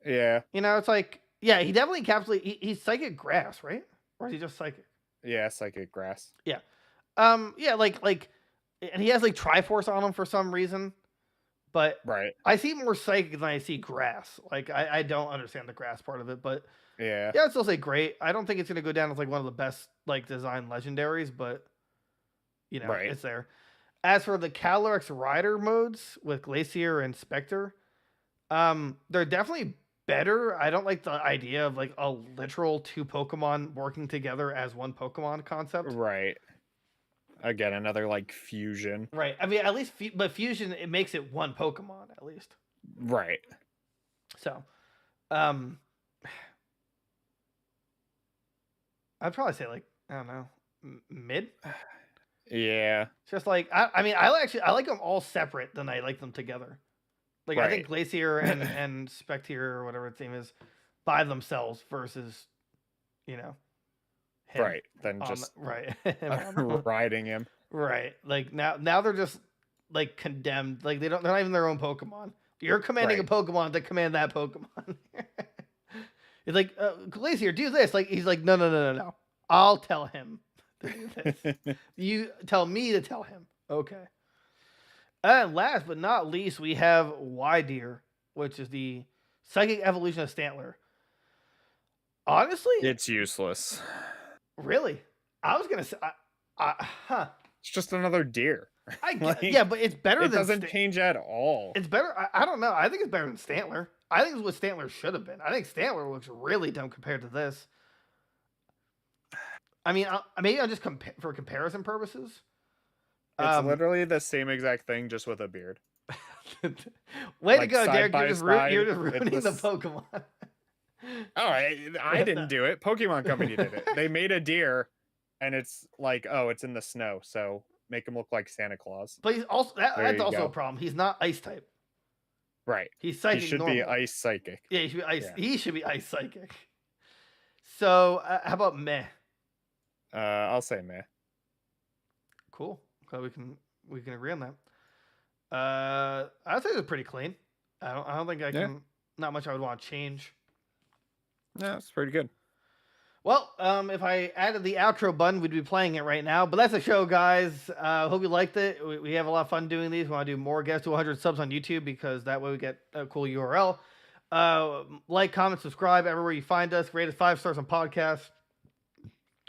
Yeah. You know, it's like, yeah, he definitely encapsulates. He's Psychic Grass, right? Or is he just Psychic? Yeah, Psychic Grass. Yeah. Yeah, like, and he has like Triforce on him for some reason. But I see more Psychic than I see Grass. Like, I don't understand the Grass part of it, but yeah, I'd still say Great. I don't think it's gonna go down as like one of the best like design legendaries, but you know, it's there. As for the Calyrex Rider modes with Glacier and Spectre, they're definitely better. I don't like the idea of like a literal two Pokemon working together as one Pokemon concept. Right. Again, another like fusion. Right. I mean, at least, but fusion, it makes it one Pokemon at least. Right. So, I'd probably say like, I don't know, mid. Yeah. Just like I mean, I like them all separate than I like them together. Like I think Glacier and Spectre or whatever its name is by themselves versus, you know, him then just riding him. Right. Like now they're just like condemned. Like they're not even their own Pokemon. You're commanding a Pokemon to command that Pokemon. It's like Glacier, do this. Like he's like, no. I'll tell him to do this. You tell me to tell him. Okay. And last but not least, we have Wydeer, which is the Psychic Evolution of Stantler. Honestly, it's useless. Really? I was gonna say, It's just another deer. Yeah, but it's better It than doesn't change at all. It's better. I don't know. I think it's better than Stantler. I think it's what Stantler should have been. I think Stantler looks really dumb compared to this. I mean, maybe I'll just for comparison purposes. It's literally the same exact thing, just with a beard. Way to go, Derek! You're just ruining the Pokemon. Oh, I didn't do it. Pokemon Company did it. They made a deer, and it's like, oh, it's in the snow, so make him look like Santa Claus. But he's also that's also a problem. He's not Ice type. Right. He's psychic. He should be Ice Psychic. Yeah, he should be Ice. Yeah. He should be Ice Psychic. So, how about meh? I'll say meh. Cool. Glad we can agree on that. I'd say it's pretty clean. I don't think I can. Not much I would want to change. No, it's pretty good. Well, if I added the outro button, we'd be playing it right now. But that's the show, guys. Hope you liked it. We have a lot of fun doing these. We want to do more. Get us to 100 subs on YouTube because that way we get a cool URL. Like, comment, subscribe everywhere you find us. Rate us 5 stars on podcasts.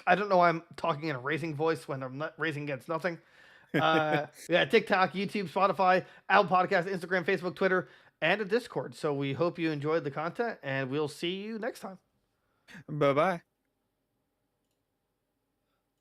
I don't know why I'm talking in a racing voice when I'm not racing against nothing. Yeah, TikTok, YouTube, Spotify, Apple Podcasts, Instagram, Facebook, Twitter, and a Discord. So we hope you enjoyed the content, and we'll see you next time. Bye-bye.